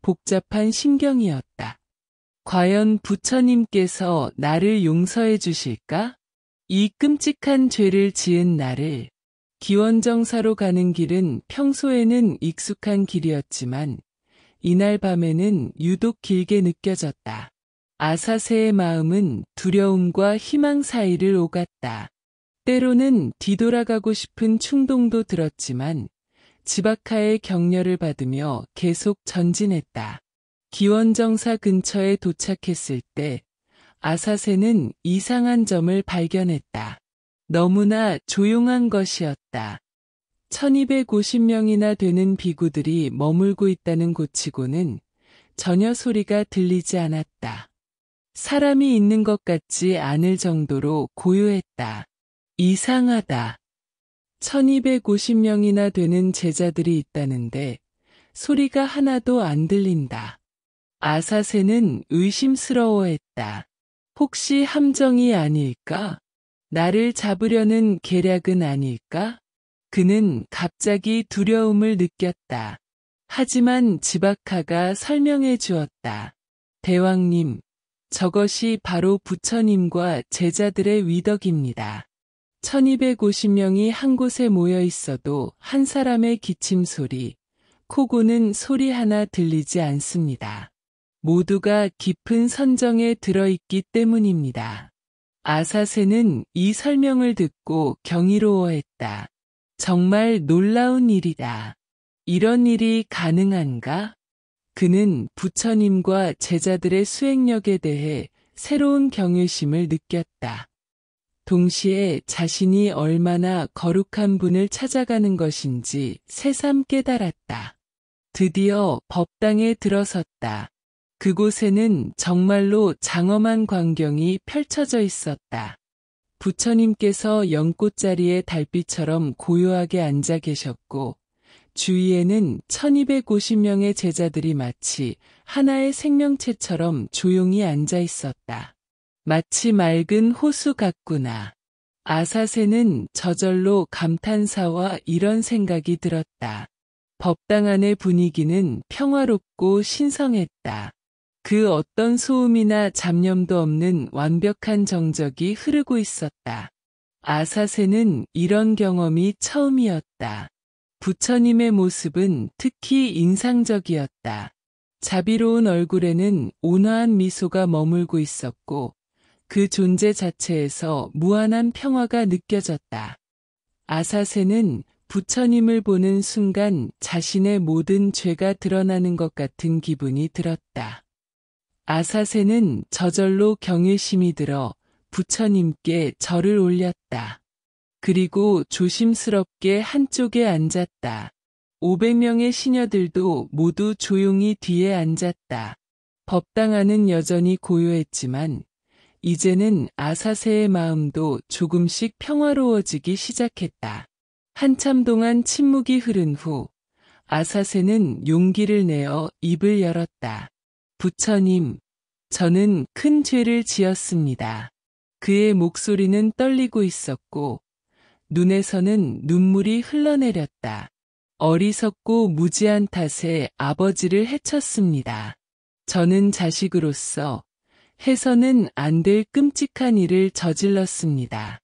복잡한 심경이었다. 과연 부처님께서 나를 용서해 주실까? 이 끔찍한 죄를 지은 나를. 기원정사로 가는 길은 평소에는 익숙한 길이었지만 이날 밤에는 유독 길게 느껴졌다. 아사세의 마음은 두려움과 희망 사이를 오갔다. 때로는 뒤돌아가고 싶은 충동도 들었지만 지바카의 격려를 받으며 계속 전진했다. 기원정사 근처에 도착했을 때 아사세는 이상한 점을 발견했다. 너무나 조용한 것이었다. 1250명이나 되는 비구들이 머물고 있다는 곳치고는 전혀 소리가 들리지 않았다. 사람이 있는 것 같지 않을 정도로 고요했다. 이상하다. 1250명이나 되는 제자들이 있다는데 소리가 하나도 안 들린다. 아사세는 의심스러워했다. 혹시 함정이 아닐까? 나를 잡으려는 계략은 아닐까? 그는 갑자기 두려움을 느꼈다. 하지만 지바카가 설명해 주었다. 대왕님, 저것이 바로 부처님과 제자들의 위덕입니다. 1250명이 한 곳에 모여 있어도 한 사람의 기침 소리, 코 고는 소리 하나 들리지 않습니다. 모두가 깊은 선정에 들어있기 때문입니다. 아사세는 이 설명을 듣고 경이로워했다. 정말 놀라운 일이다. 이런 일이 가능한가? 그는 부처님과 제자들의 수행력에 대해 새로운 경외심을 느꼈다. 동시에 자신이 얼마나 거룩한 분을 찾아가는 것인지 새삼 깨달았다. 드디어 법당에 들어섰다. 그곳에는 정말로 장엄한 광경이 펼쳐져 있었다. 부처님께서 연꽃자리의 달빛처럼 고요하게 앉아 계셨고 주위에는 1250명의 제자들이 마치 하나의 생명체처럼 조용히 앉아 있었다. 마치 맑은 호수 같구나. 아사세는 저절로 감탄사와 이런 생각이 들었다. 법당 안의 분위기는 평화롭고 신성했다. 그 어떤 소음이나 잡념도 없는 완벽한 정적이 흐르고 있었다. 아사세는 이런 경험이 처음이었다. 부처님의 모습은 특히 인상적이었다. 자비로운 얼굴에는 온화한 미소가 머물고 있었고 그 존재 자체에서 무한한 평화가 느껴졌다. 아사세는 부처님을 보는 순간 자신의 모든 죄가 드러나는 것 같은 기분이 들었다. 아사세는 저절로 경외심이 들어 부처님께 절을 올렸다. 그리고 조심스럽게 한쪽에 앉았다. 500명의 시녀들도 모두 조용히 뒤에 앉았다. 법당 안은 여전히 고요했지만 이제는 아사세의 마음도 조금씩 평화로워지기 시작했다. 한참 동안 침묵이 흐른 후 아사세는 용기를 내어 입을 열었다. 부처님, 저는 큰 죄를 지었습니다. 그의 목소리는 떨리고 있었고 눈에서는 눈물이 흘러내렸다. 어리석고 무지한 탓에 아버지를 해쳤습니다. 저는 자식으로서 해서는 안 될 끔찍한 일을 저질렀습니다.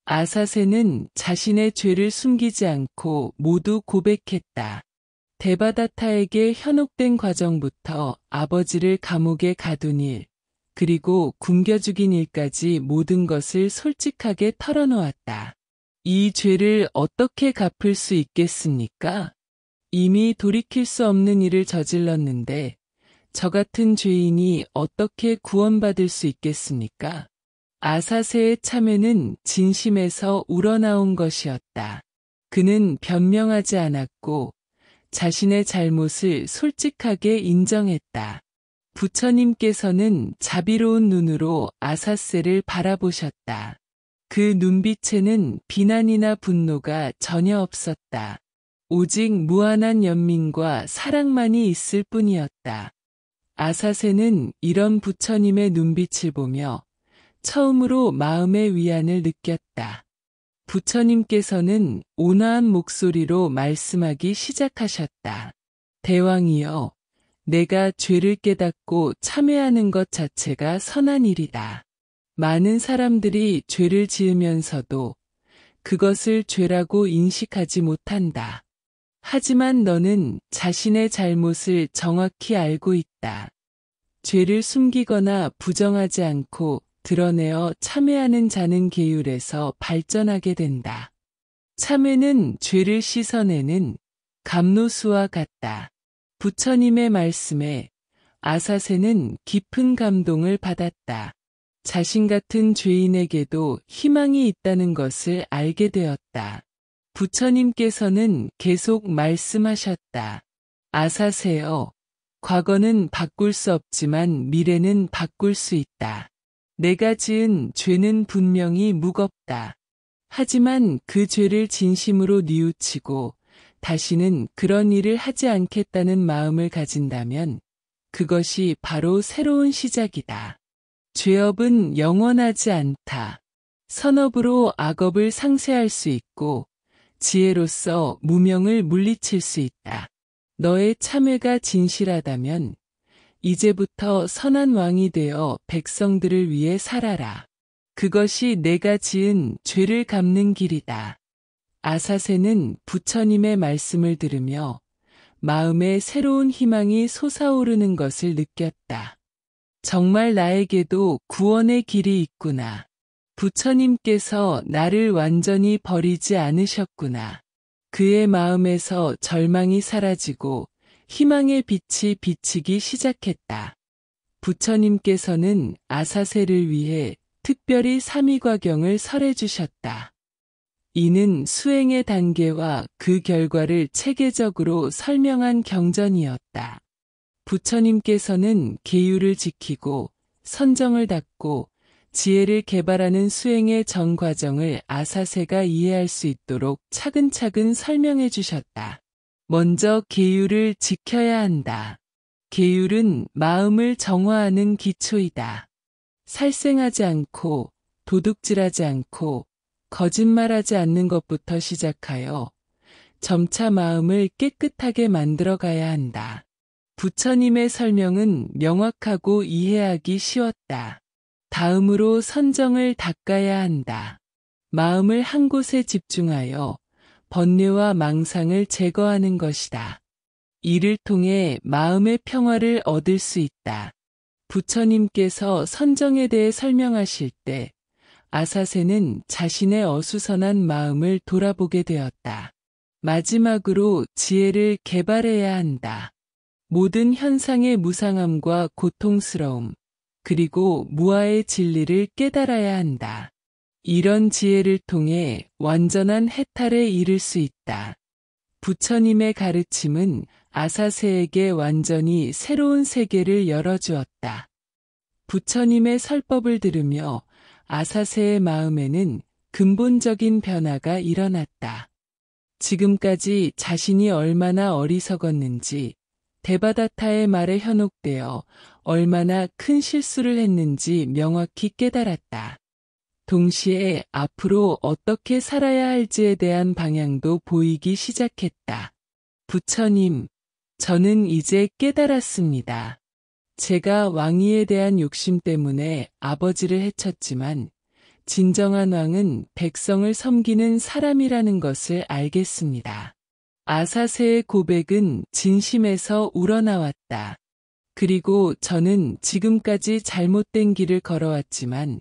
아사세는 자신의 죄를 숨기지 않고 모두 고백했다. 데바다타에게 현혹된 과정부터 아버지를 감옥에 가둔 일, 그리고 굶겨 죽인 일까지 모든 것을 솔직하게 털어놓았다. 이 죄를 어떻게 갚을 수 있겠습니까? 이미 돌이킬 수 없는 일을 저질렀는데 저 같은 죄인이 어떻게 구원받을 수 있겠습니까? 아사세의 참회는 진심에서 우러나온 것이었다. 그는 변명하지 않았고 자신의 잘못을 솔직하게 인정했다. 부처님께서는 자비로운 눈으로 아사세를 바라보셨다. 그 눈빛에는 비난이나 분노가 전혀 없었다. 오직 무한한 연민과 사랑만이 있을 뿐이었다. 아사세는 이런 부처님의 눈빛을 보며 처음으로 마음의 위안을 느꼈다. 부처님께서는 온화한 목소리로 말씀하기 시작하셨다. 대왕이여, 내가 죄를 깨닫고 참회하는 것 자체가 선한 일이다. 많은 사람들이 죄를 지으면서도 그것을 죄라고 인식하지 못한다. 하지만 너는 자신의 잘못을 정확히 알고 있다. 죄를 숨기거나 부정하지 않고 드러내어 참회하는 자는 계율에서 발전하게 된다. 참회는 죄를 씻어내는 감로수와 같다. 부처님의 말씀에 아사세는 깊은 감동을 받았다. 자신 같은 죄인에게도 희망이 있다는 것을 알게 되었다. 부처님께서는 계속 말씀하셨다. 아사세여, 과거는 바꿀 수 없지만 미래는 바꿀 수 있다. 내가 지은 죄는 분명히 무겁다. 하지만 그 죄를 진심으로 뉘우치고 다시는 그런 일을 하지 않겠다는 마음을 가진다면 그것이 바로 새로운 시작이다. 죄업은 영원하지 않다. 선업으로 악업을 상쇄할 수 있고 지혜로서 무명을 물리칠 수 있다. 너의 참회가 진실하다면 이제부터 선한 왕이 되어 백성들을 위해 살아라. 그것이 내가 지은 죄를 갚는 길이다. 아사세는 부처님의 말씀을 들으며 마음에 새로운 희망이 솟아오르는 것을 느꼈다. 정말 나에게도 구원의 길이 있구나. 부처님께서 나를 완전히 버리지 않으셨구나. 그의 마음에서 절망이 사라지고 희망의 빛이 비치기 시작했다. 부처님께서는 아사세를 위해 특별히 삼위과경을 설해주셨다. 이는 수행의 단계와 그 결과를 체계적으로 설명한 경전이었다. 부처님께서는 계율을 지키고 선정을 닦고 지혜를 개발하는 수행의 전 과정을 아사세가 이해할 수 있도록 차근차근 설명해 주셨다. 먼저 계율을 지켜야 한다. 계율은 마음을 정화하는 기초이다. 살생하지 않고 도둑질하지 않고 거짓말하지 않는 것부터 시작하여 점차 마음을 깨끗하게 만들어 가야 한다. 부처님의 설명은 명확하고 이해하기 쉬웠다. 다음으로 선정을 닦아야 한다. 마음을 한 곳에 집중하여 번뇌와 망상을 제거하는 것이다. 이를 통해 마음의 평화를 얻을 수 있다. 부처님께서 선정에 대해 설명하실 때 아사세는 자신의 어수선한 마음을 돌아보게 되었다. 마지막으로 지혜를 개발해야 한다. 모든 현상의 무상함과 고통스러움, 그리고 무아의 진리를 깨달아야 한다. 이런 지혜를 통해 완전한 해탈에 이를 수 있다. 부처님의 가르침은 아사세에게 완전히 새로운 세계를 열어주었다. 부처님의 설법을 들으며 아사세의 마음에는 근본적인 변화가 일어났다. 지금까지 자신이 얼마나 어리석었는지, 데바다타의 말에 현혹되어 얼마나 큰 실수를 했는지 명확히 깨달았다. 동시에 앞으로 어떻게 살아야 할지에 대한 방향도 보이기 시작했다. 부처님, 저는 이제 깨달았습니다. 제가 왕위에 대한 욕심 때문에 아버지를 해쳤지만 진정한 왕은 백성을 섬기는 사람이라는 것을 알겠습니다. 아사세의 고백은 진심에서 우러나왔다. 그리고 저는 지금까지 잘못된 길을 걸어왔지만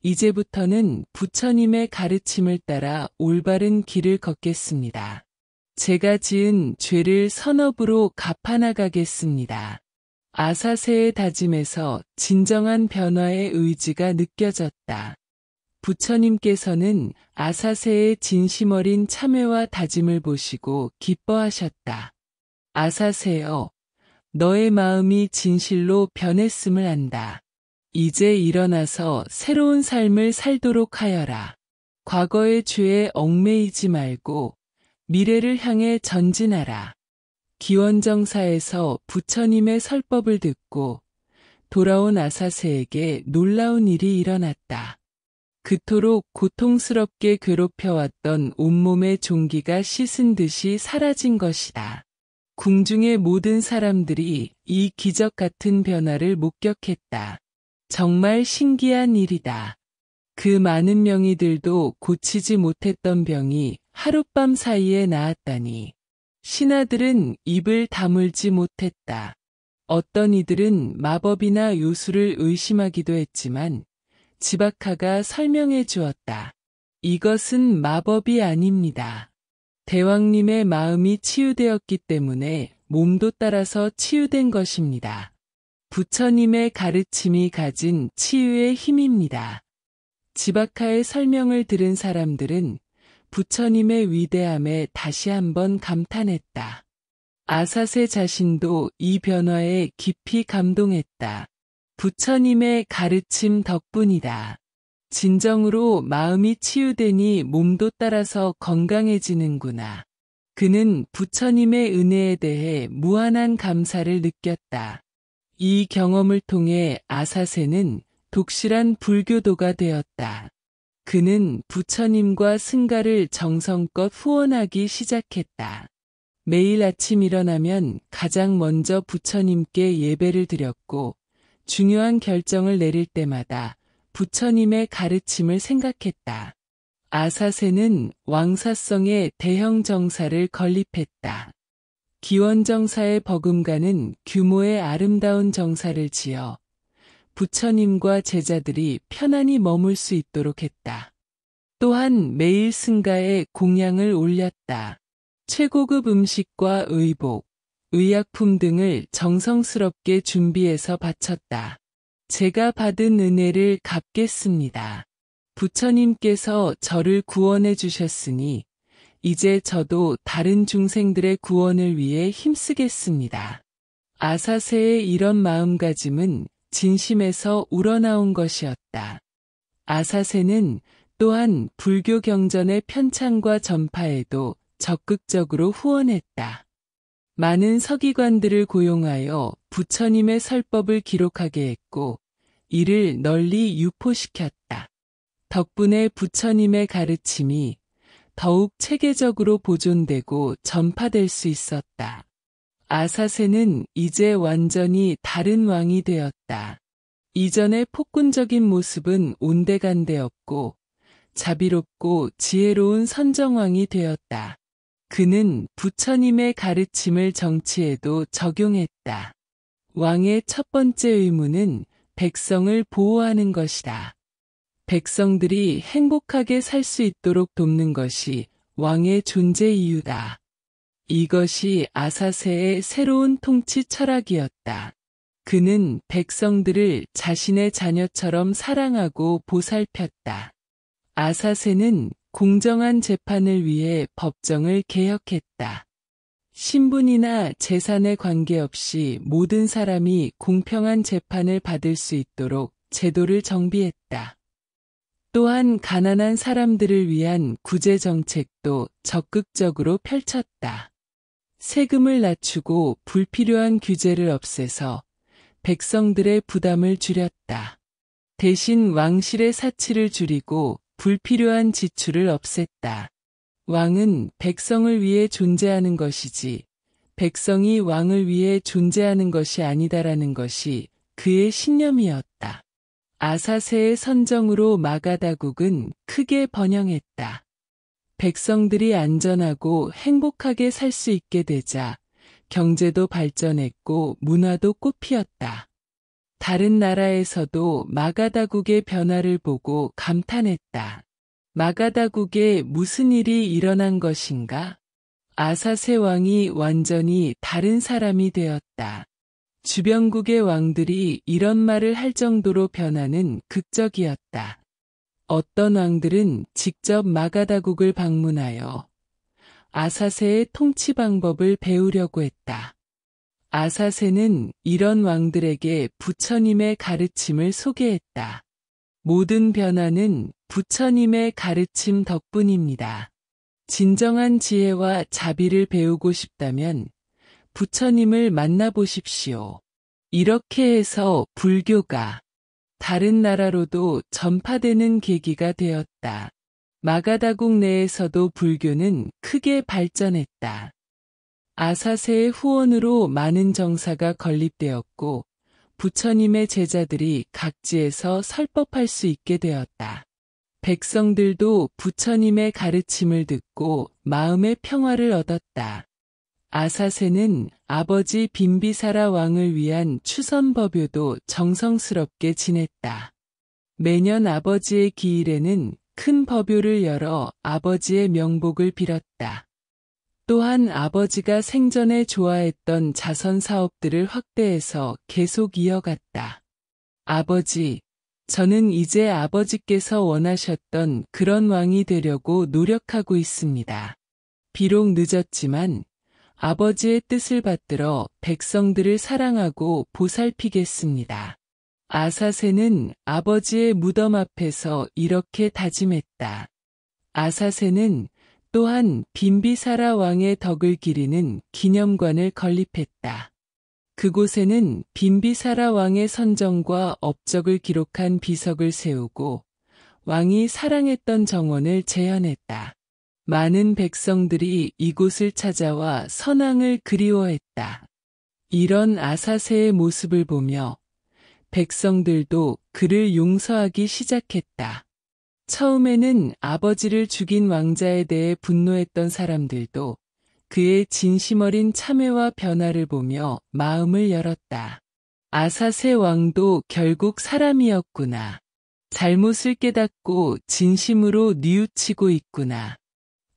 이제부터는 부처님의 가르침을 따라 올바른 길을 걷겠습니다. 제가 지은 죄를 선업으로 갚아나가겠습니다. 아사세의 다짐에서 진정한 변화의 의지가 느껴졌다. 부처님께서는 아사세의 진심 어린 참회와 다짐을 보시고 기뻐하셨다. 아사세여, 너의 마음이 진실로 변했음을 안다. 이제 일어나서 새로운 삶을 살도록 하여라. 과거의 죄에 얽매이지 말고 미래를 향해 전진하라. 기원정사에서 부처님의 설법을 듣고 돌아온 아사세에게 놀라운 일이 일어났다. 그토록 고통스럽게 괴롭혀왔던 온몸의 종기가 씻은 듯이 사라진 것이다. 궁중의 모든 사람들이 이 기적 같은 변화를 목격했다. 정말 신기한 일이다. 그 많은 명의들도 고치지 못했던 병이 하룻밤 사이에 나았다니. 신하들은 입을 다물지 못했다. 어떤 이들은 마법이나 요술을 의심하기도 했지만 지바카가 설명해 주었다. 이것은 마법이 아닙니다. 대왕님의 마음이 치유되었기 때문에 몸도 따라서 치유된 것입니다. 부처님의 가르침이 가진 치유의 힘입니다. 지바카의 설명을 들은 사람들은 부처님의 위대함에 다시 한번 감탄했다. 아사세 자신도 이 변화에 깊이 감동했다. 부처님의 가르침 덕분이다. 진정으로 마음이 치유되니 몸도 따라서 건강해지는구나. 그는 부처님의 은혜에 대해 무한한 감사를 느꼈다. 이 경험을 통해 아사세는 독실한 불교도가 되었다. 그는 부처님과 승가를 정성껏 후원하기 시작했다. 매일 아침 일어나면 가장 먼저 부처님께 예배를 드렸고 중요한 결정을 내릴 때마다 부처님의 가르침을 생각했다. 아사세는 왕사성의 대형 정사를 건립했다. 기원정사의 버금가는 규모의 아름다운 정사를 지어 부처님과 제자들이 편안히 머물 수 있도록 했다. 또한 매일 승가에 공양을 올렸다. 최고급 음식과 의복, 의약품 등을 정성스럽게 준비해서 바쳤다. 제가 받은 은혜를 갚겠습니다. 부처님께서 저를 구원해 주셨으니 이제 저도 다른 중생들의 구원을 위해 힘쓰겠습니다. 아사세의 이런 마음가짐은 진심에서 우러나온 것이었다. 아사세는 또한 불교 경전의 편찬과 전파에도 적극적으로 후원했다. 많은 서기관들을 고용하여 부처님의 설법을 기록하게 했고 이를 널리 유포시켰다. 덕분에 부처님의 가르침이 더욱 체계적으로 보존되고 전파될 수 있었다. 아사세는 이제 완전히 다른 왕이 되었다. 이전의 폭군적인 모습은 온데간데 없고 자비롭고 지혜로운 선정왕이 되었다. 그는 부처님의 가르침을 정치에도 적용했다. 왕의 첫 번째 의무는 백성을 보호하는 것이다. 백성들이 행복하게 살 수 있도록 돕는 것이 왕의 존재 이유다. 이것이 아사세의 새로운 통치 철학이었다. 그는 백성들을 자신의 자녀처럼 사랑하고 보살폈다. 아사세는 공정한 재판을 위해 법정을 개혁했다. 신분이나 재산에 관계없이 모든 사람이 공평한 재판을 받을 수 있도록 제도를 정비했다. 또한 가난한 사람들을 위한 구제 정책도 적극적으로 펼쳤다. 세금을 낮추고 불필요한 규제를 없애서 백성들의 부담을 줄였다. 대신 왕실의 사치를 줄이고 불필요한 지출을 없앴다. 왕은 백성을 위해 존재하는 것이지 백성이 왕을 위해 존재하는 것이 아니다라는 것이 그의 신념이었다. 아사세의 선정으로 마가다국은 크게 번영했다. 백성들이 안전하고 행복하게 살 수 있게 되자 경제도 발전했고 문화도 꽃피었다. 다른 나라에서도 마가다국의 변화를 보고 감탄했다. 마가다국에 무슨 일이 일어난 것인가? 아사세 왕이 완전히 다른 사람이 되었다. 주변국의 왕들이 이런 말을 할 정도로 변화는 극적이었다. 어떤 왕들은 직접 마가다국을 방문하여 아사세의 통치 방법을 배우려고 했다. 아사세는 이런 왕들에게 부처님의 가르침을 소개했다. 모든 변화는 부처님의 가르침 덕분입니다. 진정한 지혜와 자비를 배우고 싶다면 부처님을 만나보십시오. 이렇게 해서 불교가 다른 나라로도 전파되는 계기가 되었다. 마가다국 내에서도 불교는 크게 발전했다. 아사세의 후원으로 많은 정사가 건립되었고 부처님의 제자들이 각지에서 설법할 수 있게 되었다. 백성들도 부처님의 가르침을 듣고 마음의 평화를 얻었다. 아사세는 아버지 빈비사라 왕을 위한 추선법요도 정성스럽게 지냈다. 매년 아버지의 기일에는 큰 법요를 열어 아버지의 명복을 빌었다. 또한 아버지가 생전에 좋아했던 자선 사업들을 확대해서 계속 이어갔다. 아버지, 저는 이제 아버지께서 원하셨던 그런 왕이 되려고 노력하고 있습니다. 비록 늦었지만 아버지의 뜻을 받들어 백성들을 사랑하고 보살피겠습니다. 아사세는 아버지의 무덤 앞에서 이렇게 다짐했다. 아사세는 또한 빈비사라 왕의 덕을 기리는 기념관을 건립했다. 그곳에는 빈비사라 왕의 선정과 업적을 기록한 비석을 세우고 왕이 사랑했던 정원을 재현했다. 많은 백성들이 이곳을 찾아와 선왕을 그리워했다. 이런 아사세의 모습을 보며 백성들도 그를 용서하기 시작했다. 처음에는 아버지를 죽인 왕자에 대해 분노했던 사람들도 그의 진심 어린 참회와 변화를 보며 마음을 열었다. 아사세 왕도 결국 사람이었구나. 잘못을 깨닫고 진심으로 뉘우치고 있구나.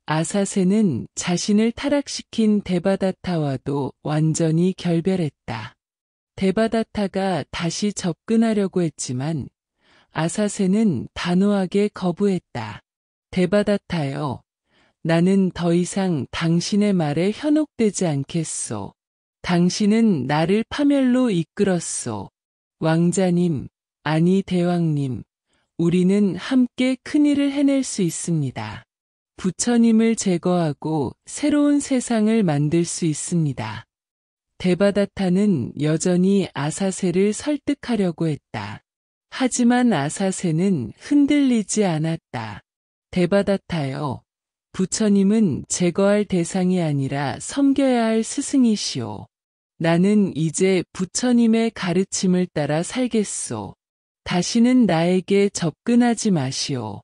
아사세는 자신을 타락시킨 데바다타와도 완전히 결별했다. 데바다타가 다시 접근하려고 했지만 아사세는 단호하게 거부했다. 데바다타여, 나는 더 이상 당신의 말에 현혹되지 않겠소. 당신은 나를 파멸로 이끌었소. 왕자님, 아니 대왕님, 우리는 함께 큰일을 해낼 수 있습니다. 부처님을 제거하고 새로운 세상을 만들 수 있습니다. 데바다타는 여전히 아사세를 설득하려고 했다. 하지만 아사세는 흔들리지 않았다. 데바다타여, 부처님은 제거할 대상이 아니라 섬겨야 할 스승이시오. 나는 이제 부처님의 가르침을 따라 살겠소. 다시는 나에게 접근하지 마시오.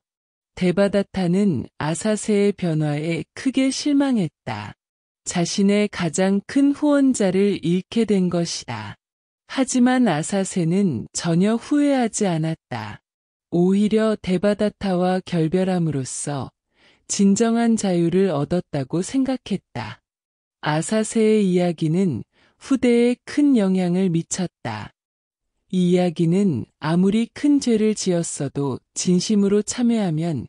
데바다타는 아사세의 변화에 크게 실망했다. 자신의 가장 큰 후원자를 잃게 된 것이다. 하지만 아사세는 전혀 후회하지 않았다. 오히려 데바다타와 결별함으로써 진정한 자유를 얻었다고 생각했다. 아사세의 이야기는 후대에 큰 영향을 미쳤다. 이 이야기는 아무리 큰 죄를 지었어도 진심으로 참회하면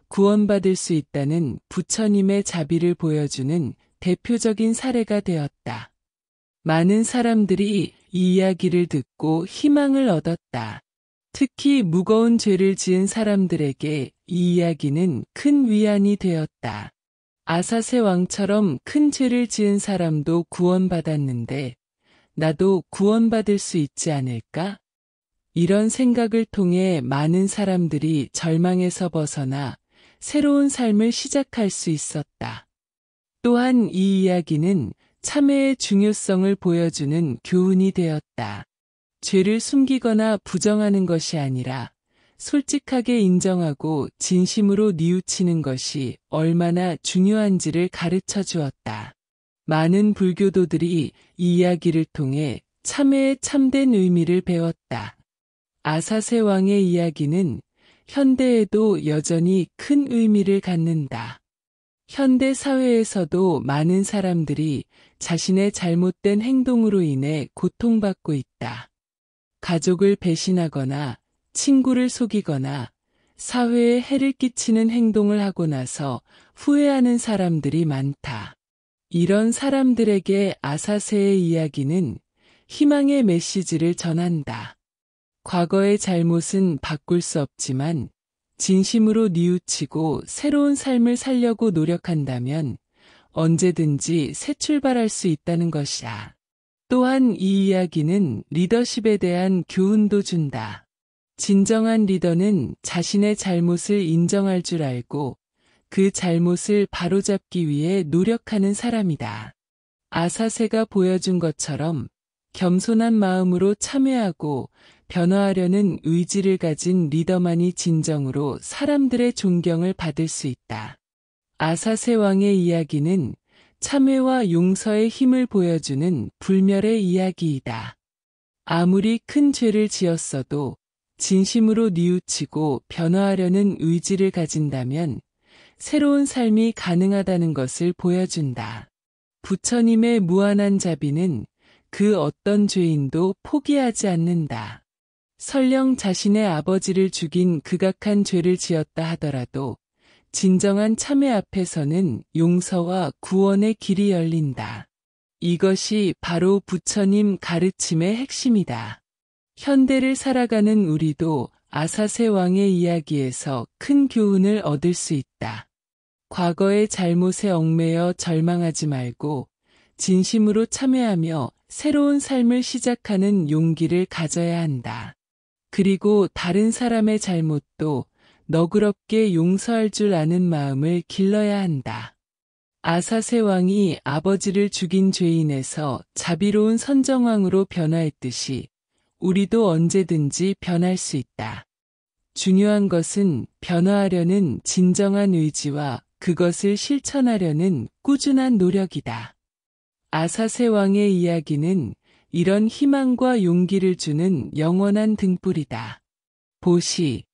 구원받을 수 있다는 부처님의 자비를 보여주는 대표적인 사례가 되었다. 많은 사람들이 이 이야기를 듣고 희망을 얻었다. 특히 무거운 죄를 지은 사람들에게 이 이야기는 큰 위안이 되었다. 아사세 왕처럼 큰 죄를 지은 사람도 구원받았는데 나도 구원받을 수 있지 않을까? 이런 생각을 통해 많은 사람들이 절망에서 벗어나 새로운 삶을 시작할 수 있었다. 또한 이 이야기는 참회의 중요성을 보여주는 교훈이 되었다. 죄를 숨기거나 부정하는 것이 아니라 솔직하게 인정하고 진심으로 뉘우치는 것이 얼마나 중요한지를 가르쳐 주었다. 많은 불교도들이 이 이야기를 통해 참회의 참된 의미를 배웠다. 아사세 왕의 이야기는 현대에도 여전히 큰 의미를 갖는다. 현대 사회에서도 많은 사람들이 자신의 잘못된 행동으로 인해 고통받고 있다. 가족을 배신하거나 친구를 속이거나 사회에 해를 끼치는 행동을 하고 나서 후회하는 사람들이 많다. 이런 사람들에게 아사세의 이야기는 희망의 메시지를 전한다. 과거의 잘못은 바꿀 수 없지만 진심으로 뉘우치고 새로운 삶을 살려고 노력한다면 언제든지 새 출발할 수 있다는 것이다. 또한 이 이야기는 리더십에 대한 교훈도 준다. 진정한 리더는 자신의 잘못을 인정할 줄 알고 그 잘못을 바로잡기 위해 노력하는 사람이다. 아사세가 보여준 것처럼 겸손한 마음으로 참여하고 변화하려는 의지를 가진 리더만이 진정으로 사람들의 존경을 받을 수 있다. 아사세 왕의 이야기는 참회와 용서의 힘을 보여주는 불멸의 이야기이다. 아무리 큰 죄를 지었어도 진심으로 뉘우치고 변화하려는 의지를 가진다면 새로운 삶이 가능하다는 것을 보여준다. 부처님의 무한한 자비는 그 어떤 죄인도 포기하지 않는다. 설령 자신의 아버지를 죽인 극악한 죄를 지었다 하더라도 진정한 참회 앞에서는 용서와 구원의 길이 열린다. 이것이 바로 부처님 가르침의 핵심이다. 현대를 살아가는 우리도 아사세 왕의 이야기에서 큰 교훈을 얻을 수 있다. 과거의 잘못에 얽매여 절망하지 말고 진심으로 참회하며 새로운 삶을 시작하는 용기를 가져야 한다. 그리고 다른 사람의 잘못도 너그럽게 용서할 줄 아는 마음을 길러야 한다. 아사세 왕이 아버지를 죽인 죄인에서 자비로운 선정왕으로 변화했듯이 우리도 언제든지 변할 수 있다. 중요한 것은 변화하려는 진정한 의지와 그것을 실천하려는 꾸준한 노력이다. 아사세 왕의 이야기는 이런 희망과 용기를 주는 영원한 등불이다. 보시,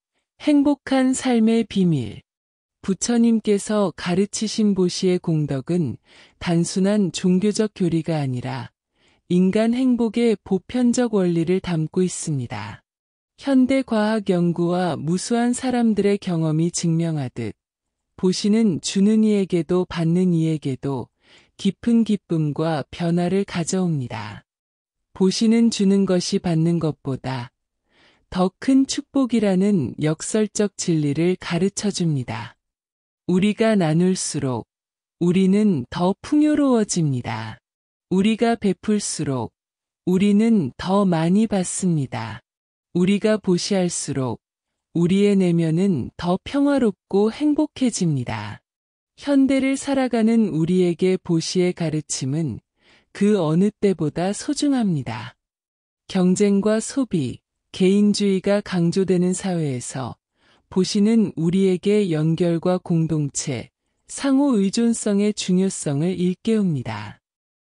행복한 삶의 비밀. 부처님께서 가르치신 보시의 공덕은 단순한 종교적 교리가 아니라 인간 행복의 보편적 원리를 담고 있습니다. 현대 과학 연구와 무수한 사람들의 경험이 증명하듯 보시는 주는 이에게도 받는 이에게도 깊은 기쁨과 변화를 가져옵니다. 보시는 주는 것이 받는 것보다 더 큰 축복이라는 역설적 진리를 가르쳐 줍니다. 우리가 나눌수록 우리는 더 풍요로워집니다. 우리가 베풀수록 우리는 더 많이 받습니다. 우리가 보시할수록 우리의 내면은 더 평화롭고 행복해집니다. 현대를 살아가는 우리에게 보시의 가르침은 그 어느 때보다 소중합니다. 경쟁과 소비, 개인주의가 강조되는 사회에서 보시는 우리에게 연결과 공동체, 상호 의존성의 중요성을 일깨웁니다.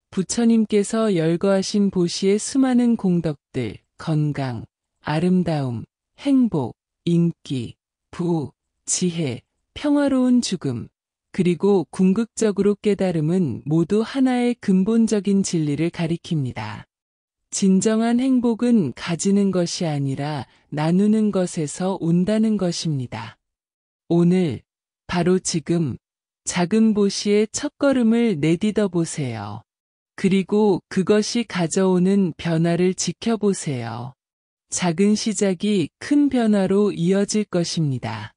부처님께서 열거하신 보시의 수많은 공덕들, 건강, 아름다움, 행복, 인기, 부, 지혜, 평화로운 죽음, 그리고 궁극적으로 깨달음은 모두 하나의 근본적인 진리를 가리킵니다. 진정한 행복은 가지는 것이 아니라 나누는 것에서 온다는 것입니다. 오늘, 바로 지금, 작은 보시의 첫걸음을 내딛어 보세요. 그리고 그것이 가져오는 변화를 지켜보세요. 작은 시작이 큰 변화로 이어질 것입니다.